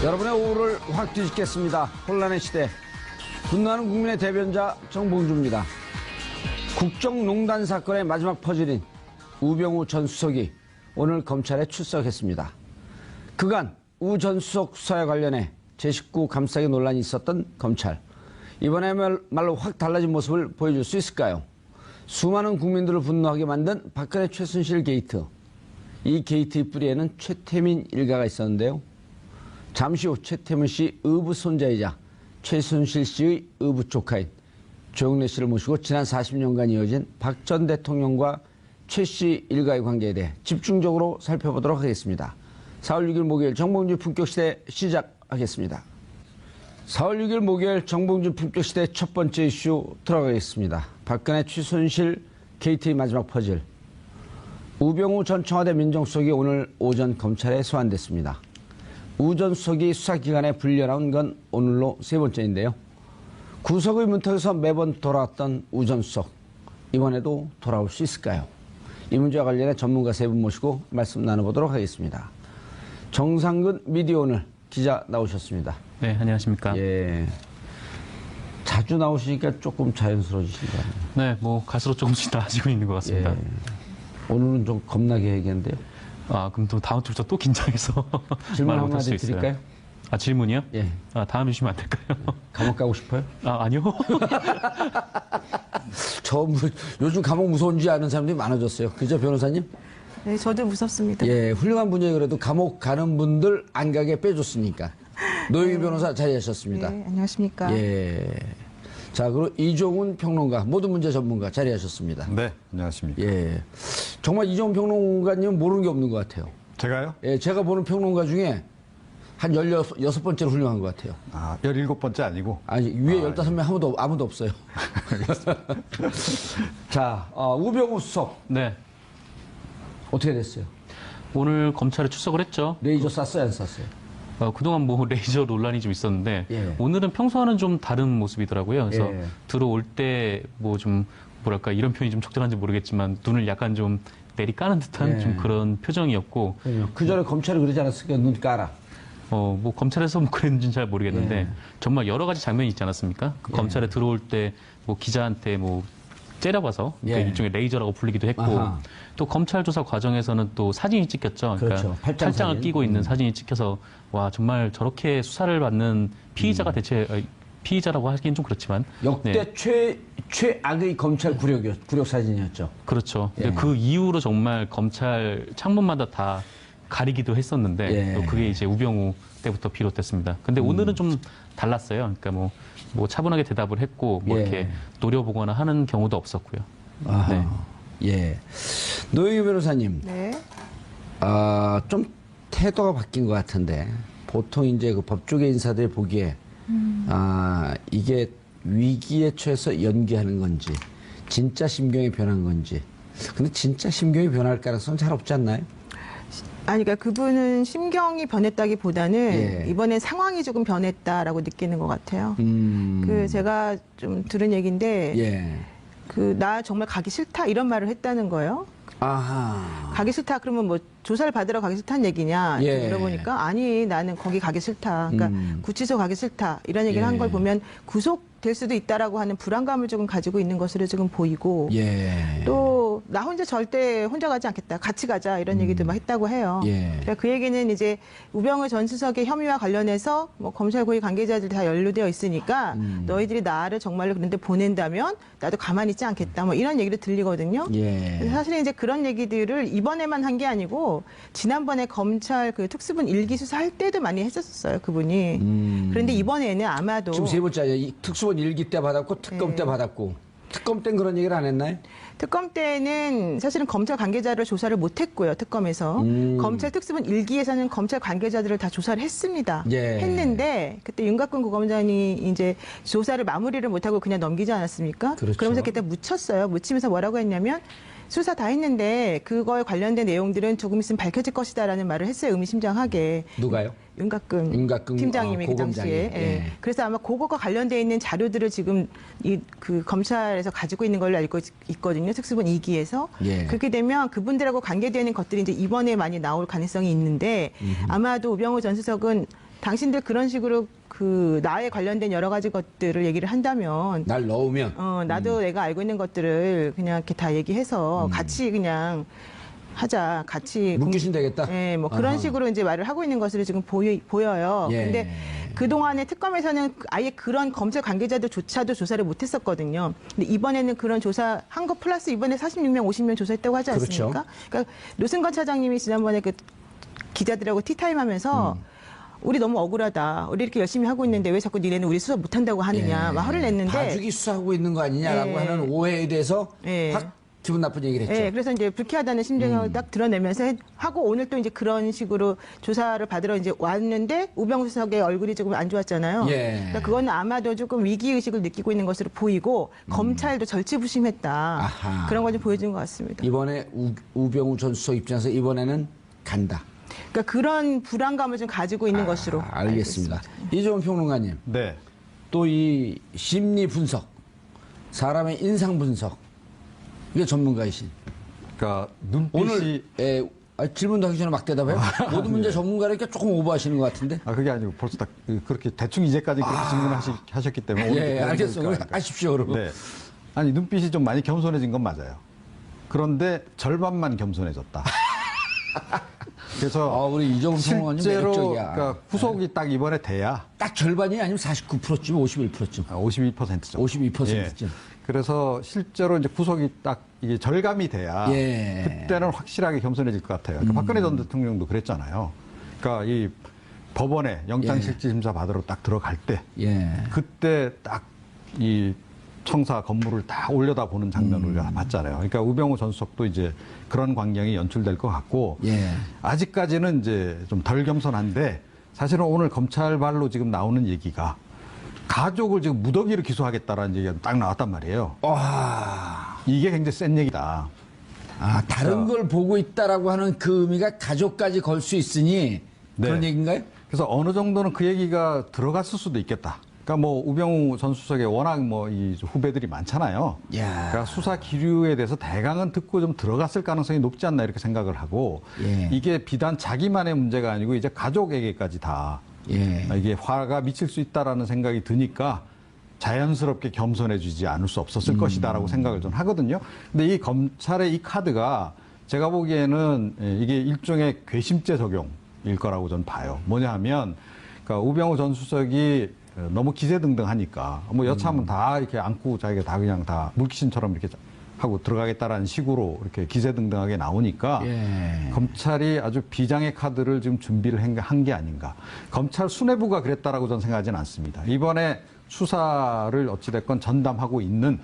여러분의 오후를 확 뒤집겠습니다. 혼란의 시대. 분노하는 국민의 대변자 정봉주입니다. 국정농단 사건의 마지막 퍼즐인 우병우 전 수석이 오늘 검찰에 출석했습니다. 그간 우 전 수석 수사에 관련해 제19 감싸기 논란이 있었던 검찰. 이번에야말로 확 달라진 모습을 보여줄 수 있을까요? 수많은 국민들을 분노하게 만든 박근혜 최순실 게이트. 이 게이트의 뿌리에는 최태민 일가가 있었는데요. 잠시 후 최태민 씨 의붓 손자이자 최순실 씨의 의붓 조카인 조영래 씨를 모시고 지난 40년간 이어진 박 전 대통령과 최 씨 일가의 관계에 대해 집중적으로 살펴보도록 하겠습니다. 4월 6일 목요일 정봉주 품격시대 시작하겠습니다. 4월 6일 목요일 정봉주 품격시대 첫 번째 이슈 들어가겠습니다. 박근혜 최순실 게이트의 마지막 퍼즐. 우병우 전 청와대 민정수석이 오늘 오전 검찰에 소환됐습니다. 우 전 수석이 수사기관에 불려나온 건 오늘로 세 번째인데요. 구속의 문턱에서 매번 돌아왔던 우 전 수석. 이번에도 돌아올 수 있을까요? 이 문제와 관련해 전문가 세 분 모시고 말씀 나눠보도록 하겠습니다. 정상근 미디어오늘 기자 나오셨습니다. 네, 안녕하십니까. 예. 자주 나오시니까 조금 자연스러워지신 거 아니에요? 네, 뭐 갈수록 조금씩 나아지고 있는 것 같습니다. 예. 오늘은 좀 겁나게 얘기한데요. 아, 그럼 또 다음 주부터 또 긴장해서 질문 말 못할 수 한마디 있어요. 드릴까요? 아, 질문이요? 예. 아, 다음에 주시면 안 될까요? 감옥 가고 싶어요? 아, 아니요. 요즘 감옥 무서운지 아는 사람들이 많아졌어요. 그죠, 변호사님? 네, 저도 무섭습니다. 예, 훌륭한 분이에요. 그래도 감옥 가는 분들 안 가게 빼줬으니까. 노영희 변호사 자리하셨습니다. 네, 안녕하십니까. 예. 자, 그리고 이종훈 평론가, 모든 문제 전문가 자리하셨습니다. 네, 안녕하십니까. 예. 정말 이종훈 평론가님은 모르는 게 없는 것 같아요. 제가요? 예, 제가 보는 평론가 중에 한 16번째로 훌륭한 것 같아요. 아, 17번째 아니고? 아니, 위에 15명 아무도 없어요. 자, 우병우 수석. 네. 어떻게 됐어요? 오늘 검찰에 출석을 했죠. 레이저 쐈어요, 안 쐈어요? 그동안 뭐 레이저 논란이 좀 있었는데 예. 오늘은 평소와는 좀 다른 모습이더라고요. 그래서 예. 들어올 때 뭐 좀 뭐랄까 이런 표현이 좀 적절한지 모르겠지만 눈을 약간 좀 내리까는 듯한 예. 좀 그런 표정이었고 그 전에 검찰이 그러지 않았을까요? 눈 깔아. 뭐 검찰에서 뭐 그랬는지는 잘 모르겠는데 예. 정말 여러 가지 장면이 있지 않았습니까? 그 예. 검찰에 들어올 때 뭐 기자한테 뭐 째려봐서 예. 그러니까 일종의 레이저라고 불리기도 했고 아하. 또 검찰 조사 과정에서는 또 사진이 찍혔죠. 그렇죠. 그러니까 팔짱 팔짱을 사진. 끼고 있는 사진이 찍혀서 와 정말 저렇게 수사를 받는 피의자가 대체 피의자라고 하기엔 좀 그렇지만 역대 네. 최악의 검찰 굴욕 사진이었죠. 그렇죠. 예. 근데 그 이후로 정말 검찰 창문마다 다 가리기도 했었는데 예. 또 그게 이제 우병우 때부터 비롯됐습니다. 근데 오늘은 좀 달랐어요. 그러니까 뭐 차분하게 대답을 했고 뭐 예. 이렇게 노려보거나 하는 경우도 없었고요. 아하. 네. 예. 노영희 변호사님, 네. 좀 태도가 바뀐 것 같은데 보통 이제 그 법조계 인사들이 보기에 이게 위기에 처해서 연기하는 건지 진짜 심경이 변한 건지. 근데 진짜 심경이 변할 가능성은 잘 없지 않나요? 아니, 그러니까 그분은 심경이 변했다기보다는 예. 이번엔 상황이 조금 변했다라고 느끼는 것 같아요. 그 제가 좀 들은 얘기인데 예. 나 정말 가기 싫다 이런 말을 했다는 거예요. 아하. 가기 싫다 그러면 뭐 조사를 받으러 가기 싫다는 얘기냐 이렇게 예. 물어보니까 아니 나는 거기 가기 싫다. 그러니까 구치소 가기 싫다 이런 얘기를 예. 한 걸 보면 구속될 수도 있다라고 하는 불안감을 조금 가지고 있는 것으로 지금 보이고 예. 또 나 혼자 절대 혼자 가지 않겠다. 같이 가자 이런 얘기도 막 했다고 해요. 예. 그러니까 그 얘기는 이제 우병우 전 수석의 혐의와 관련해서 뭐 검찰 고위 관계자들 다 연루되어 있으니까 너희들이 나를 정말로 그런데 보낸다면 나도 가만히 있지 않겠다. 뭐 이런 얘기를 들리거든요. 예. 그래서 사실은 이제 그런 얘기들을 이번에만 한 게 아니고 지난번에 검찰 그 특수본 일기 수사할 때도 많이 했었어요. 그분이. 그런데 이번에는 아마도 지금 세 번째야. 이 특수본 일기 때 받았고 특검 때 받았고. 특검 때는 그런 얘기를 안 했나요? 특검 때는 사실은 검찰 관계자를 조사를 못했고요. 특검에서 검찰 특수본 일기에서는 검찰 관계자들을 다 조사를 했습니다. 예. 했는데 그때 윤곽근 고검장이 이제 조사를 마무리를 못하고 그냥 넘기지 않았습니까? 그렇죠. 그러면서 그때 묻혔어요. 묻히면서 뭐라고 했냐면 수사 다 했는데 그거에 관련된 내용들은 조금 있으면 밝혀질 것이다라는 말을 했어요. 의미심장하게. 누가요? 윤곽근 팀장님이 그 고검장이. 당시에. 예. 예. 그래서 아마 그거가 관련되어 있는 자료들을 지금 그 검찰에서 가지고 있는 걸로 알고 있거든요. 특수본 2기에서. 예. 그렇게 되면 그분들하고 관계되는 것들이 이제 이번에 많이 나올 가능성이 있는데 아마도 우병우 전 수석은 당신들 그런 식으로 그 나에 관련된 여러 가지 것들을 얘기를 한다면 날 넣으면 나도 내가 알고 있는 것들을 그냥 이렇게 다 얘기해서 같이 그냥 하자, 같이 묶이시면 되겠다. 네, 뭐 그런 아하. 식으로 이제 말을 하고 있는 것으로 지금 보여요. 예. 근데 그동안에 특검에서는 아예 그런 검찰 관계자들조차도 조사를 못 했었거든요. 근데 이번에는 그런 조사한 거 플러스 이번에 46명, 50명 조사했다고 하지 않습니까? 그렇죠. 그러니까 노승건 차장님이 지난번에 그 기자들하고 티타임 하면서 우리 너무 억울하다. 우리 이렇게 열심히 하고 있는데 왜 자꾸 니네는 우리 수사 못한다고 하느냐. 막 화를 냈는데. 봐주기 수사하고 있는 거 아니냐라고 예. 하는 오해에 대해서 예. 확 기분 나쁜 얘기를 했죠. 네, 그래서 이제 불쾌하다는 심정을 딱 드러내면서 하고 오늘 또 이제 그런 식으로 조사를 받으러 이제 왔는데 우병우 수석의 얼굴이 조금 안 좋았잖아요. 예. 그러니까 그거는 아마도 조금 위기 의식을 느끼고 있는 것으로 보이고 검찰도 절치부심했다. 아하. 그런 걸 좀 보여준 것 같습니다. 이번에 우병우 전 수석 입장에서 이번에는 간다. 그러니까 그런 불안감을 좀 가지고 있는 것으로 알겠습니다. 이종훈 평론가님, 네. 또 이 심리 분석, 사람의 인상 분석, 이게 전문가이신. 그러니까 눈빛이 오늘 질문도 하기 전에 막 대답해요. 모든 문제 전문가니까 조금 오버하시는 것 같은데. 그게 아니고 벌써 딱 그렇게 대충 이제까지 그렇게 질문하셨기 때문에 오늘 예, 알겠어요. 아십시오, 그럼. 네. 아니 눈빛이 좀 많이 겸손해진 건 맞아요. 그런데 절반만 겸손해졌다. 그래서 우리 이종훈 평론가님 실제로 매력적이야. 그러니까 후속이 딱 이번에 돼야 딱 절반이 아니면 49%쯤, 51%쯤. 52% 정도. 52%쯤. 예. 그래서 실제로 이제 구속이 딱 이게 절감이 돼야 예. 그때는 확실하게 겸손해질 것 같아요. 그러니까 박근혜 전 대통령도 그랬잖아요. 그러니까 이 법원에 영장실질심사 받으러 딱 들어갈 때 예. 그때 딱 이 청사 건물을 딱 올려다 보는 장면을 우리가 봤잖아요. 그러니까 우병우 전 수석도 이제 그런 광경이 연출될 것 같고 예. 아직까지는 이제 좀 덜 겸손한데 사실은 오늘 검찰발로 지금 나오는 얘기가 가족을 지금 무더기로 기소하겠다라는 얘기가 딱 나왔단 말이에요. 와. 이게 굉장히 센 얘기다. 다른 걸 보고 있다라고 하는 그 의미가 가족까지 걸 수 있으니 그런 네. 얘기인가요? 그래서 어느 정도는 그 얘기가 들어갔을 수도 있겠다. 그러니까 뭐 우병우 전 수석의 워낙 뭐 이 후배들이 많잖아요. 야. 그러니까 수사 기류에 대해서 대강은 듣고 좀 들어갔을 가능성이 높지 않나 이렇게 생각을 하고 예. 이게 비단 자기만의 문제가 아니고 이제 가족에게까지 다 예. 이게 화가 미칠 수 있다라는 생각이 드니까 자연스럽게 겸손해지지 않을 수 없었을 것이다라고 생각을 좀 하거든요. 근데 이 검찰의 이 카드가 제가 보기에는 이게 일종의 괘씸죄 적용일 거라고 저는 봐요. 뭐냐 하면 그러니까 우병우 전 수석이 너무 기세등등하니까 뭐 여차하면 다 이렇게 안고 자기가 다 그냥 다 물귀신처럼 이렇게 하고 들어가겠다라는 식으로 이렇게 기세등등하게 나오니까 예. 검찰이 아주 비장의 카드를 지금 준비를 한 게 아닌가. 검찰 수뇌부가 그랬다라고 저는 생각하지는 않습니다. 이번에 수사를 어찌됐건 전담하고 있는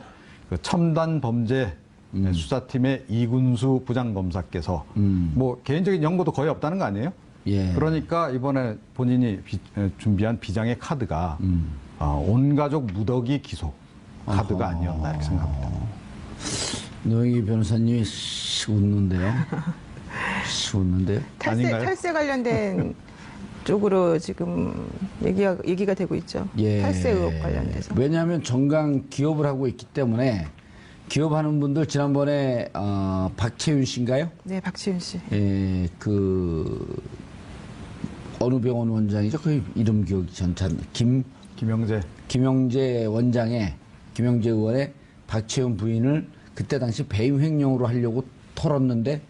그 첨단 범죄 수사팀의 이군수 부장검사께서 뭐 개인적인 연고도 거의 없다는 거 아니에요? 예. 그러니까 이번에 본인이 준비한 비장의 카드가 온 가족 무더기 기소 카드가 아니었나 이렇게 생각합니다. 노영희 변호사님이 씩 웃는데요. 씩 웃는데요. 아닌가요? 탈세 관련된 쪽으로 지금 얘기가 되고 있죠. 예. 탈세 의혹 관련돼서. 왜냐하면 정강 기업을 하고 있기 때문에 기업하는 분들 지난번에 박채윤 씨인가요? 네, 박지윤 씨. 예, 그 어느 병원 원장이죠? 그 이름 기억이 전찬 김영재 원장의 김영재 의원의 박채윤 부인을 그때 당시 배임 횡령으로 하려고 털었는데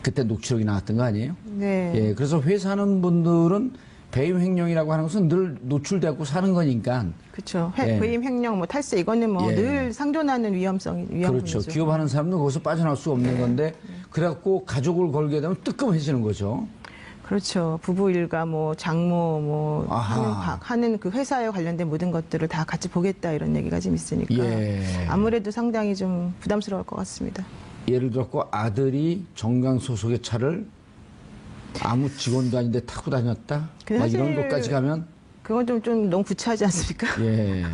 그때 녹취록이 나왔던 거 아니에요? 네. 예, 그래서 회사하는 분들은 배임 횡령이라고 하는 것은 늘 노출되고 사는 거니까. 그렇죠. 예. 배임 횡령, 뭐 탈세 이거는 뭐 예. 늘 상존하는 위험이죠. 그렇죠. 기업하는 사람은 거기서 빠져나올 수 없는 건데 그래갖고 가족을 걸게 되면 뜨끔해지는 거죠. 그렇죠. 부부 일가, 뭐 장모, 뭐 아하. 하는 그 회사에 관련된 모든 것들을 다 같이 보겠다 이런 얘기가 좀 있으니까 예. 아무래도 상당히 좀 부담스러울 것 같습니다. 예를 들었고 아들이 정강 소속의 차를 아무 직원도 아닌데 타고 다녔다. 근데 막 이런 사실 것까지 가면 그건 좀 너무 구차하지 않습니까? 예.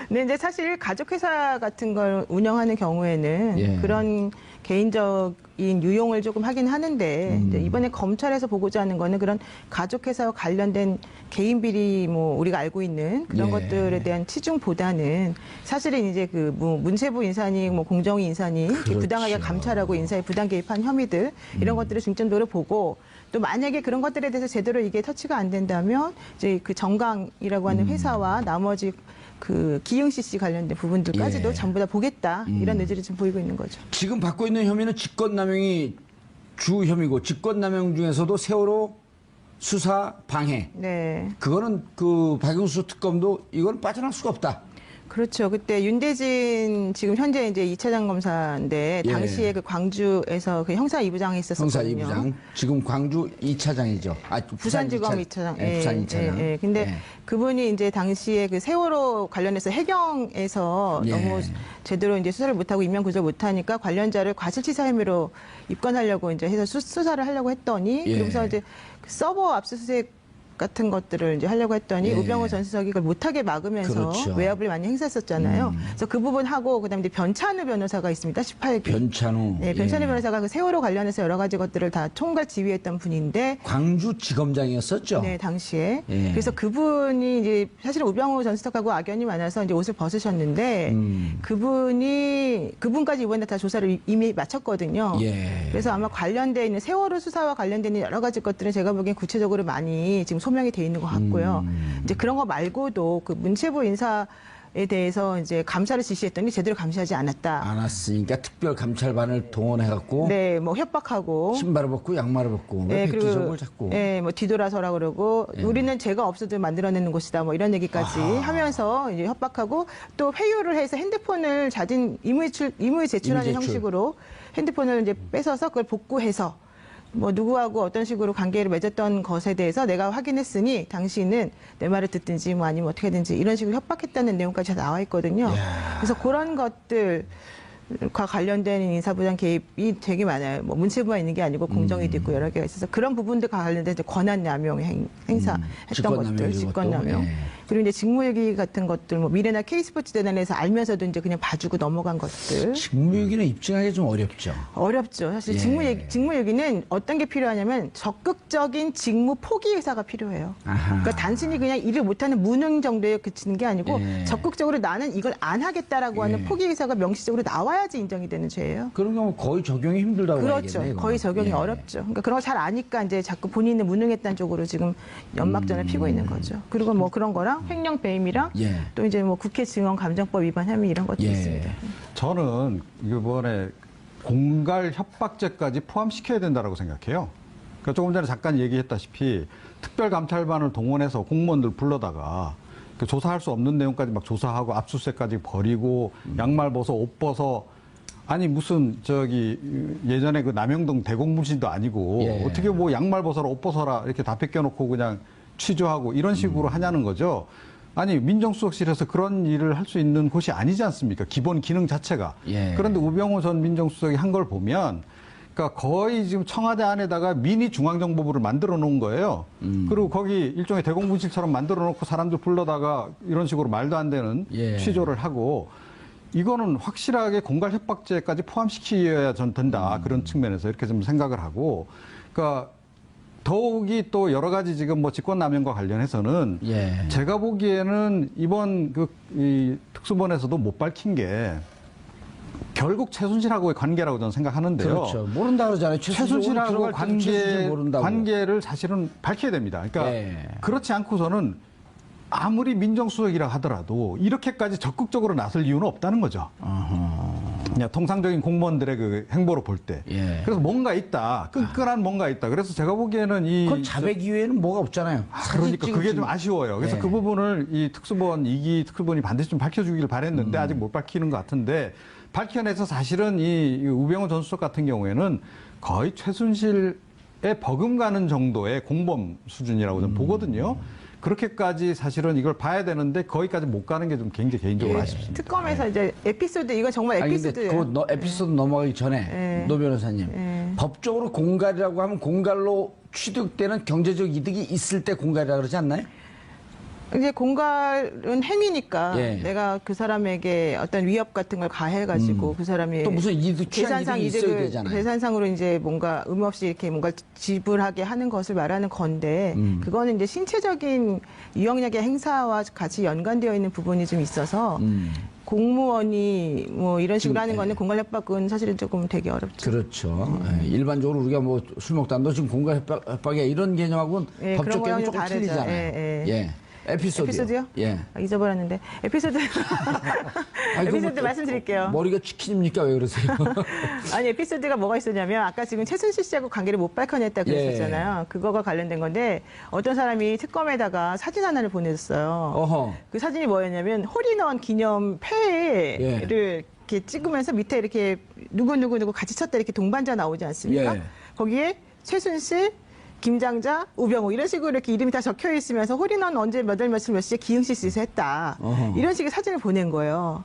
근데 이제 사실 가족회사 같은 걸 운영하는 경우에는 예. 그런 개인적 유용을 조금 하긴 하는데 이제 이번에 검찰에서 보고자 하는 거는 그런 가족회사와 관련된 개인 비리 뭐 우리가 알고 있는 그런 예. 것들에 대한 치중보다는 사실은 이제 그 뭐 문체부 인사니 뭐 공정위 인사니 이렇게 그렇죠. 부당하게 감찰하고 인사에 부당 개입한 혐의들 이런 것들을 중점적으로 보고 또 만약에 그런 것들에 대해서 제대로 이게 터치가 안 된다면 이제 그 정강이라고 하는 회사와 나머지 그 기흥 CC 관련된 부분들까지도 예. 전부 다 보겠다 이런 의지를 지금 보이고 있는 거죠. 지금 받고 있는 혐의는 직권남용이 주 혐의고 직권남용 중에서도 세월호 수사 방해. 네. 그거는 그 박영수 특검도 이건 빠져나갈 수가 없다. 그렇죠. 그때 윤대진 지금 현재 이제 2차장 검사인데 예. 당시에 그 광주에서 그 형사 2부장에 있었었거든요. 형사 2부장. 지금 광주 2차장이죠. 아, 부산지검 2차장. 예, 부산 2차장. 예. 근데 예. 그분이 이제 당시에 그 세월호 관련해서 해경에서 예. 너무 제대로 이제 수사를 못하고 인명 구조 못하니까 관련자를 과실치사 혐의로 입건하려고 이제 해서 수사를 하려고 했더니 예. 그러면서 이제 그 서버 압수수색 같은 것들을 이제 하려고 했더니 예. 우병우 전 수석이 그걸 못하게 막으면서 그렇죠. 외압을 많이 행사했었잖아요. 그래서 그 부분하고 그다음에 이제 변찬우 변호사가 있습니다. 18기. 변찬우. 네, 변찬우 예. 변호사가 그 세월호 관련해서 여러 가지 것들을 다 총괄 지휘했던 분인데 광주지검장이었었죠. 네, 당시에. 예. 그래서 그분이 이제 사실은 우병우 전 수석하고 악연이 많아서 이제 옷을 벗으셨는데 그분까지 이번에 다 조사를 이미 마쳤거든요. 예. 그래서 아마 관련돼 있는 세월호 수사와 관련되는 여러 가지 것들은 제가 보기엔 구체적으로 많이 지금 소명이 돼 있는 것 같고요. 이제 그런 거 말고도 그 문체부 인사에 대해서 이제 감사를 지시했더니 제대로 감시하지 않았다. 안 왔으니까 특별 감찰반을 동원해갖고 네, 뭐 협박하고 신발을 벗고 양말을 벗고 왜 백기적을 자꾸. 네, 뭐 뒤돌아서라 그러고 우리는 죄가 없어도 만들어내는 곳이다 뭐 이런 얘기까지 하면서 이제 협박하고 또 회유를 해서 핸드폰을 자진 임의 제출하는 임의 제출. 형식으로 핸드폰을 이제 뺏어서 그걸 복구해서 뭐 누구하고 어떤 식으로 관계를 맺었던 것에 대해서 내가 확인했으니 당신은 내 말을 듣든지 뭐 아니면 어떻게 하든지 이런 식으로 협박했다는 내용까지 다 나와 있거든요. 그래서 그런 것들과 관련된 인사부장 개입이 되게 많아요. 뭐 문체부만 있는 게 아니고 공정위도 있고 여러 개가 있어서 그런 부분들과 관련된 이제 권한남용 행사했던 직권남용 것들, 이런 직권남용. 것도, 예. 그리고 이제 직무유기 같은 것들, 뭐 미래나 K스포츠 재단에서 알면서도 이제 그냥 봐주고 넘어간 것들. 직무유기는 입증하기 좀 어렵죠. 어렵죠. 사실 예. 직무유기는 어떤 게 필요하냐면 적극적인 직무 포기 의사가 필요해요. 아하. 그러니까 단순히 그냥 일을 못하는 무능 정도에 그치는 게 아니고 예. 적극적으로 나는 이걸 안 하겠다라고 하는 포기 의사가 명시적으로 나와야지 인정이 되는 죄예요. 그런 경우 거의 적용이 힘들다고 그렇죠. 봐야겠네요, 이거는. 거의 적용이 예. 어렵죠. 그러니까 그런 거 잘 아니까 이제 자꾸 본인은 무능했다는 쪽으로 지금 연막전을 피고 있는 거죠. 그리고 뭐 그런 거랑 횡령 배임이랑 예. 또 이제 뭐 국회 증언 감정법 위반 혐의 이런 것도 예. 있습니다. 저는 이번에 공갈 협박죄까지 포함시켜야 된다고 생각해요. 그러니까 조금 전에 잠깐 얘기했다시피 특별감찰반을 동원해서 공무원들 불러다가 그 조사할 수 없는 내용까지 막 조사하고 압수수색까지 벌이고 양말 벗어 옷 벗어 아니 무슨 저기 예전에 그 남영동 대공무실도 아니고 예. 어떻게 뭐 양말 벗어라 옷 벗어라 이렇게 다 벗겨놓고 그냥 취조하고 이런 식으로 하냐는 거죠. 아니 민정수석실에서 그런 일을 할 수 있는 곳이 아니지 않습니까? 기본 기능 자체가. 예. 그런데 우병우 전 민정수석이 한 걸 보면 그러니까 거의 지금 청와대 안에다가 미니 중앙정보부를 만들어 놓은 거예요. 그리고 거기 일종의 대공분실처럼 만들어 놓고 사람들 불러다가 이런 식으로 말도 안 되는 예. 취조를 하고 이거는 확실하게 공갈 협박죄까지 포함시켜야 전 된다. 그런 측면에서 이렇게 좀 생각을 하고 그러니까 더욱이 또 여러 가지 지금 뭐 직권남용과 관련해서는 예. 제가 보기에는 이번 이 특수본에서도 못 밝힌 게 결국 최순실하고의 관계라고 저는 생각하는데요. 그렇죠. 모른다 그러잖아요. 최순실하고 최순실 모른다고. 관계를 사실은 밝혀야 됩니다. 그러니까 예. 그렇지 않고서는 아무리 민정수석이라 하더라도 이렇게까지 적극적으로 나설 이유는 없다는 거죠. 그냥 통상적인 공무원들의 그 행보로 볼 때. 예. 그래서 뭔가 있다. 끈끈한 뭔가 있다. 그래서 제가 보기에는 그건 자백 이외에는 뭐가 없잖아요. 그러니까 사진 그게 찍은 좀 아쉬워요. 그래서 예. 그 부분을 이 특수본, 2기 특수본이 반드시 좀 밝혀주길 바랬는데 아직 못 밝히는 것 같은데 밝혀내서 사실은 이 우병우 전 수석 같은 경우에는 거의 최순실에 버금가는 정도의 공범 수준이라고 저는 보거든요. 그렇게까지 사실은 이걸 봐야 되는데 거기까지 못 가는 게 좀 굉장히 개인적으로 아쉽습니다. 특검에서 이제 에피소드 이건 정말 아니 근데 에피소드예요. 그 에피소드 넘어가기 전에 예. 노 변호사님 예. 법적으로 공갈이라고 하면 공갈로 취득되는 경제적 이득이 있을 때 공갈이라고 그러지 않나요? 이제 공갈은 행위니까 예. 내가 그 사람에게 어떤 위협 같은 걸 가해가지고 그 사람이 또 무슨 이득, 취한 계산상 이득이 있어야 이득을 되잖아요. 계산상으로 이제 뭔가 의무 없이 이렇게 뭔가 지불하게 하는 것을 말하는 건데 그거는 이제 신체적인 유형력의 행사와 같이 연관되어 있는 부분이 좀 있어서 공무원이 뭐 이런 식으로 하는 거는 공갈협박은 사실은 조금 되게 어렵죠. 그렇죠. 예, 일반적으로 우리가 뭐 술 먹다 너 지금 공갈 협박이야 이런 개념하고는 예, 법적 그런 개념이 거랑은 조금 다르죠. 틀리잖아요. 예, 예. 예. 에피소드요? 에피소드요? 예. 잊어버렸는데 에피소드 아니, 에피소드 그럼 말씀드릴게요. 머리가 치킨입니까? 왜 그러세요? 아니 에피소드가 뭐가 있었냐면 아까 지금 최순실 씨하고 관계를 못 밝혀냈다 그랬었잖아요. 그거가 관련된 건데 어떤 사람이 특검에다가 사진 하나를 보내줬어요. 어허. 그 사진이 뭐였냐면 홀인원 기념 패를 이렇게 찍으면서 밑에 이렇게 누구 같이 쳤다 이렇게 동반자 나오지 않습니까? 예. 거기에 최순실, 김장자, 우병우 이런 식으로 이렇게 이름이 다 적혀 있으면서 홀인원 언제 몇 월 며칠 몇 시에 기흥시 씨에서 했다. 어허. 이런 식의 사진을 보낸 거예요.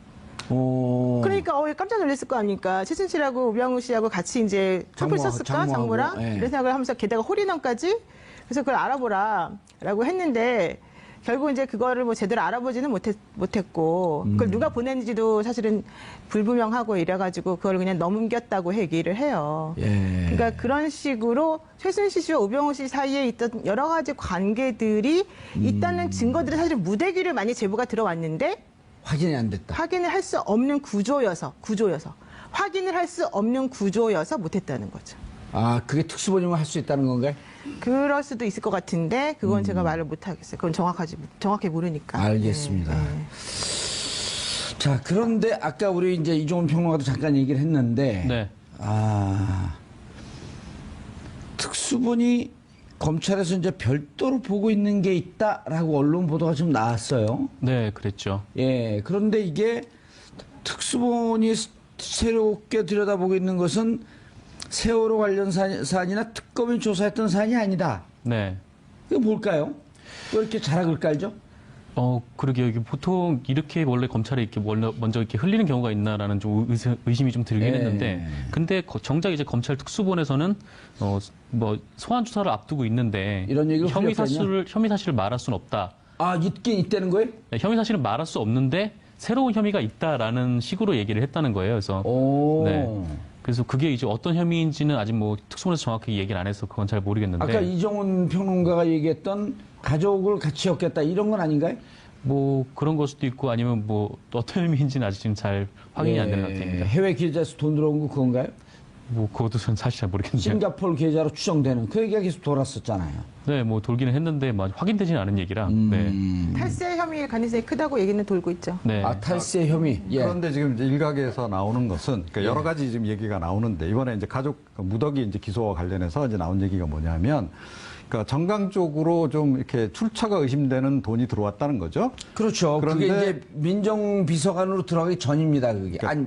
어. 그러니까 깜짝 놀랐을 거 아닙니까? 최순실하고 우병우 씨하고 같이 이제 첩을 썼을까? 장모하고, 장모랑? 예. 이런 생각을 하면서 게다가 홀인원까지? 그래서 그걸 알아보라라고 했는데 결국 이제 그거를 뭐 제대로 알아보지는 못했고 그걸 누가 보냈는지도 사실은 불분명하고 이래가지고 그걸 그냥 넘겼다고 얘기를 해요. 예. 그러니까 그런 식으로 최순실 씨와 우병우 씨 사이에 있던 여러 가지 관계들이 있다는 증거들이 사실 무대기를 많이 제보가 들어왔는데 확인이 안 됐다. 확인을 할 수 없는 구조여서 확인을 할 수 없는 구조여서 못했다는 거죠. 아, 그게 특수본이면 할 수 있다는 건가요? 그럴 수도 있을 것 같은데 그건 제가 말을 못 하겠어요. 그건 정확히 모르니까. 알겠습니다. 예, 예. 자, 그런데 아까 우리 이제 이종훈 평론가도 잠깐 얘기를 했는데, 네. 아, 특수본이 검찰에서 이제 별도로 보고 있는 게 있다라고 언론 보도가 좀 나왔어요. 네, 그랬죠. 예, 그런데 이게 특수본이 새롭게 들여다보고 있는 것은 세월호 관련 사안이나 특검이 조사했던 사안이 아니다. 네. 이거 뭘까요? 왜 이렇게 자락을 깔죠? 그러게요. 이게 보통 이렇게 원래 검찰에 이렇게 먼저 이렇게 흘리는 경우가 있나라는 좀 의심이 좀 들긴 예. 했는데, 근데 정작 이제 검찰 특수본에서는 뭐 소환 조사를 앞두고 있는데 이런 얘기를 혐의 흘렸거든요. 사실을 말할 수는 없다. 아, 있긴 있다는 거예요? 네, 혐의 사실은 말할 수 없는데 새로운 혐의가 있다라는 식으로 얘기를 했다는 거예요. 그래서 오. 네. 그래서 그게 이제 어떤 혐의인지는 아직 뭐 특수본에서 정확히 얘기를 안 해서 그건 잘 모르겠는데. 아까 이종훈 평론가가 얘기했던 가족을 같이 엮겠다 이런 건 아닌가요? 뭐 그런 걸 수도 있고 아니면 뭐 또 어떤 의미인지는 아직 지금 잘 확인이 안 되는 상태입니다. 해외 계좌에서 돈 들어온 거 그건가요? 뭐 그것도 전 사실 잘 모르겠는데. 싱가포르 계좌로 추정되는 그 얘기가 계속 돌았었잖아요. 네, 뭐 돌기는 했는데 뭐 확인되지는 않은 얘기라. 네. 탈세 혐의일 가능성이 크다고 얘기는 돌고 있죠. 네. 아, 탈세 혐의. 예. 그런데 지금 이제 일각에서 나오는 것은 그러니까 여러 가지 지금 얘기가 나오는데 이번에 이제 가족 무더기 이제 기소와 관련해서 이제 나온 얘기가 뭐냐면 그러니까 정강 쪽으로 좀 이렇게 출처가 의심되는 돈이 들어왔다는 거죠. 그렇죠. 그런데- 그게 이제 민정비서관으로 들어가기 전입니다. 그게. 그러니까 아니,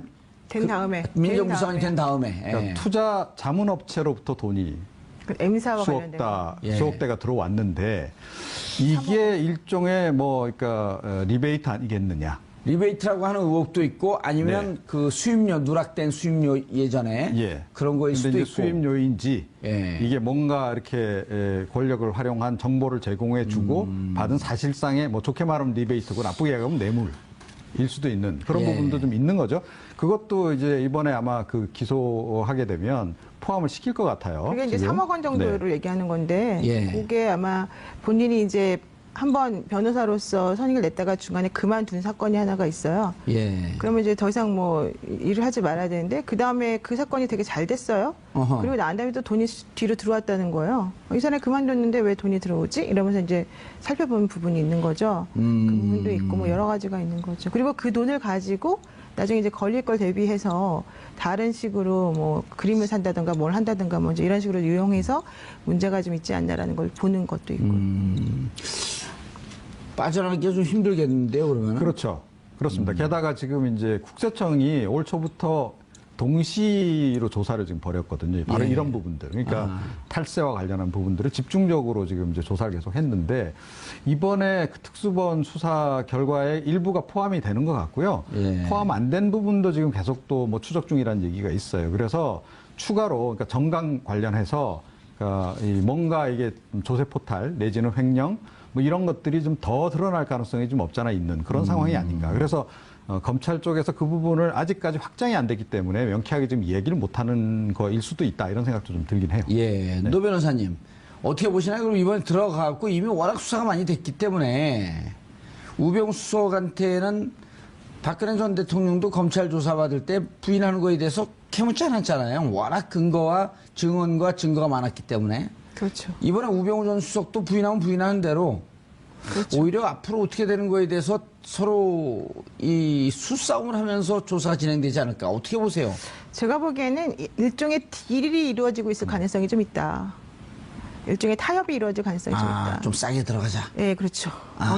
된 다음에. 민정비서관이 된 다음에. 그러니까 예. 투자 자문업체로부터 돈이 그 M사와 관련된. 예. 수억 대가 들어왔는데 이게 일종의 뭐 그러니까 리베이트 아니겠느냐. 리베이트라고 하는 의혹도 있고 아니면 네. 그 수입료 누락된 수입료 예전에 예. 그런 거일 근데 수도 이제 있고. 수입료인지 예. 이게 뭔가 이렇게 권력을 활용한 정보를 제공해 주고 받은 사실상의 뭐 좋게 말하면 리베이트고 나쁘게 얘기하면 뇌물일 수도 있는 그런 예. 부분도 좀 있는 거죠. 그것도 이제 이번에 아마 그 기소하게 되면 포함을 시킬 것 같아요. 그게 이제 지금. 3억 원 정도를 네. 얘기하는 건데 예. 그게 아마 본인이 이제 한번 변호사로서 선임을 냈다가 중간에 그만둔 사건이 하나가 있어요. 예. 그러면 이제 더 이상 뭐 일을 하지 말아야 되는데 그 다음에 그 사건이 되게 잘 됐어요. 어허. 그리고 난 다음에 또 돈이 뒤로 들어왔다는 거예요. 이 사람이 그만뒀는데 왜 돈이 들어오지? 이러면서 이제 살펴보는 부분이 있는 거죠. 그 부분도 있고 뭐 여러 가지가 있는 거죠. 그리고 그 돈을 가지고 나중에 이제 걸릴 걸 대비해서 다른 식으로 뭐 그림을 산다든가 뭘 한다든가 뭐 이제 이런 식으로 유용해서 문제가 좀 있지 않나라는 걸 보는 것도 있고. 빠져나가기가 좀 힘들겠는데요, 그러면? 그렇죠. 그렇습니다. 게다가 지금 이제 국세청이 올 초부터 동시로 조사를 지금 벌였거든요. 바로 예. 이런 부분들. 그러니까 탈세와 관련한 부분들을 집중적으로 지금 이제 조사를 계속 했는데 이번에 그 특수본 수사 결과에 일부가 포함이 되는 것 같고요. 예. 포함 안 된 부분도 지금 계속 또 뭐 추적 중이라는 얘기가 있어요. 그래서 추가로 그러니까 정강 관련해서 그러니까 뭔가 이게 조세 포탈 내지는 횡령 뭐 이런 것들이 좀 더 드러날 가능성이 좀 없잖아 있는 그런 상황이 아닌가. 그래서 검찰 쪽에서 그 부분을 아직까지 확정이 안 됐기 때문에 명쾌하게 좀 얘기를 못하는 거일 수도 있다 이런 생각도 좀 들긴 해요. 예, 노 변호사님 어떻게 보시나요? 그럼 이번에 들어가고 이미 워낙 수사가 많이 됐기 때문에 우병우 수석한테는 박근혜 전 대통령도 검찰 조사받을 때 부인하는 거에 대해서 캐묻지 않았잖아요. 워낙 근거와 증언과 증거가 많았기 때문에. 그렇죠. 이번에 우병우 전 수석도 부인하면 부인하는 대로 그렇죠. 오히려 앞으로 어떻게 되는 거에 대해서 서로 이 수싸움을 하면서 조사가 진행되지 않을까. 어떻게 보세요? 제가 보기에는 일종의 딜이 이루어지고 있을 가능성이 좀 있다. 일종의 타협이 이루어질 가능성이 좀 있다. 좀 싸게 들어가자. 예, 그렇죠.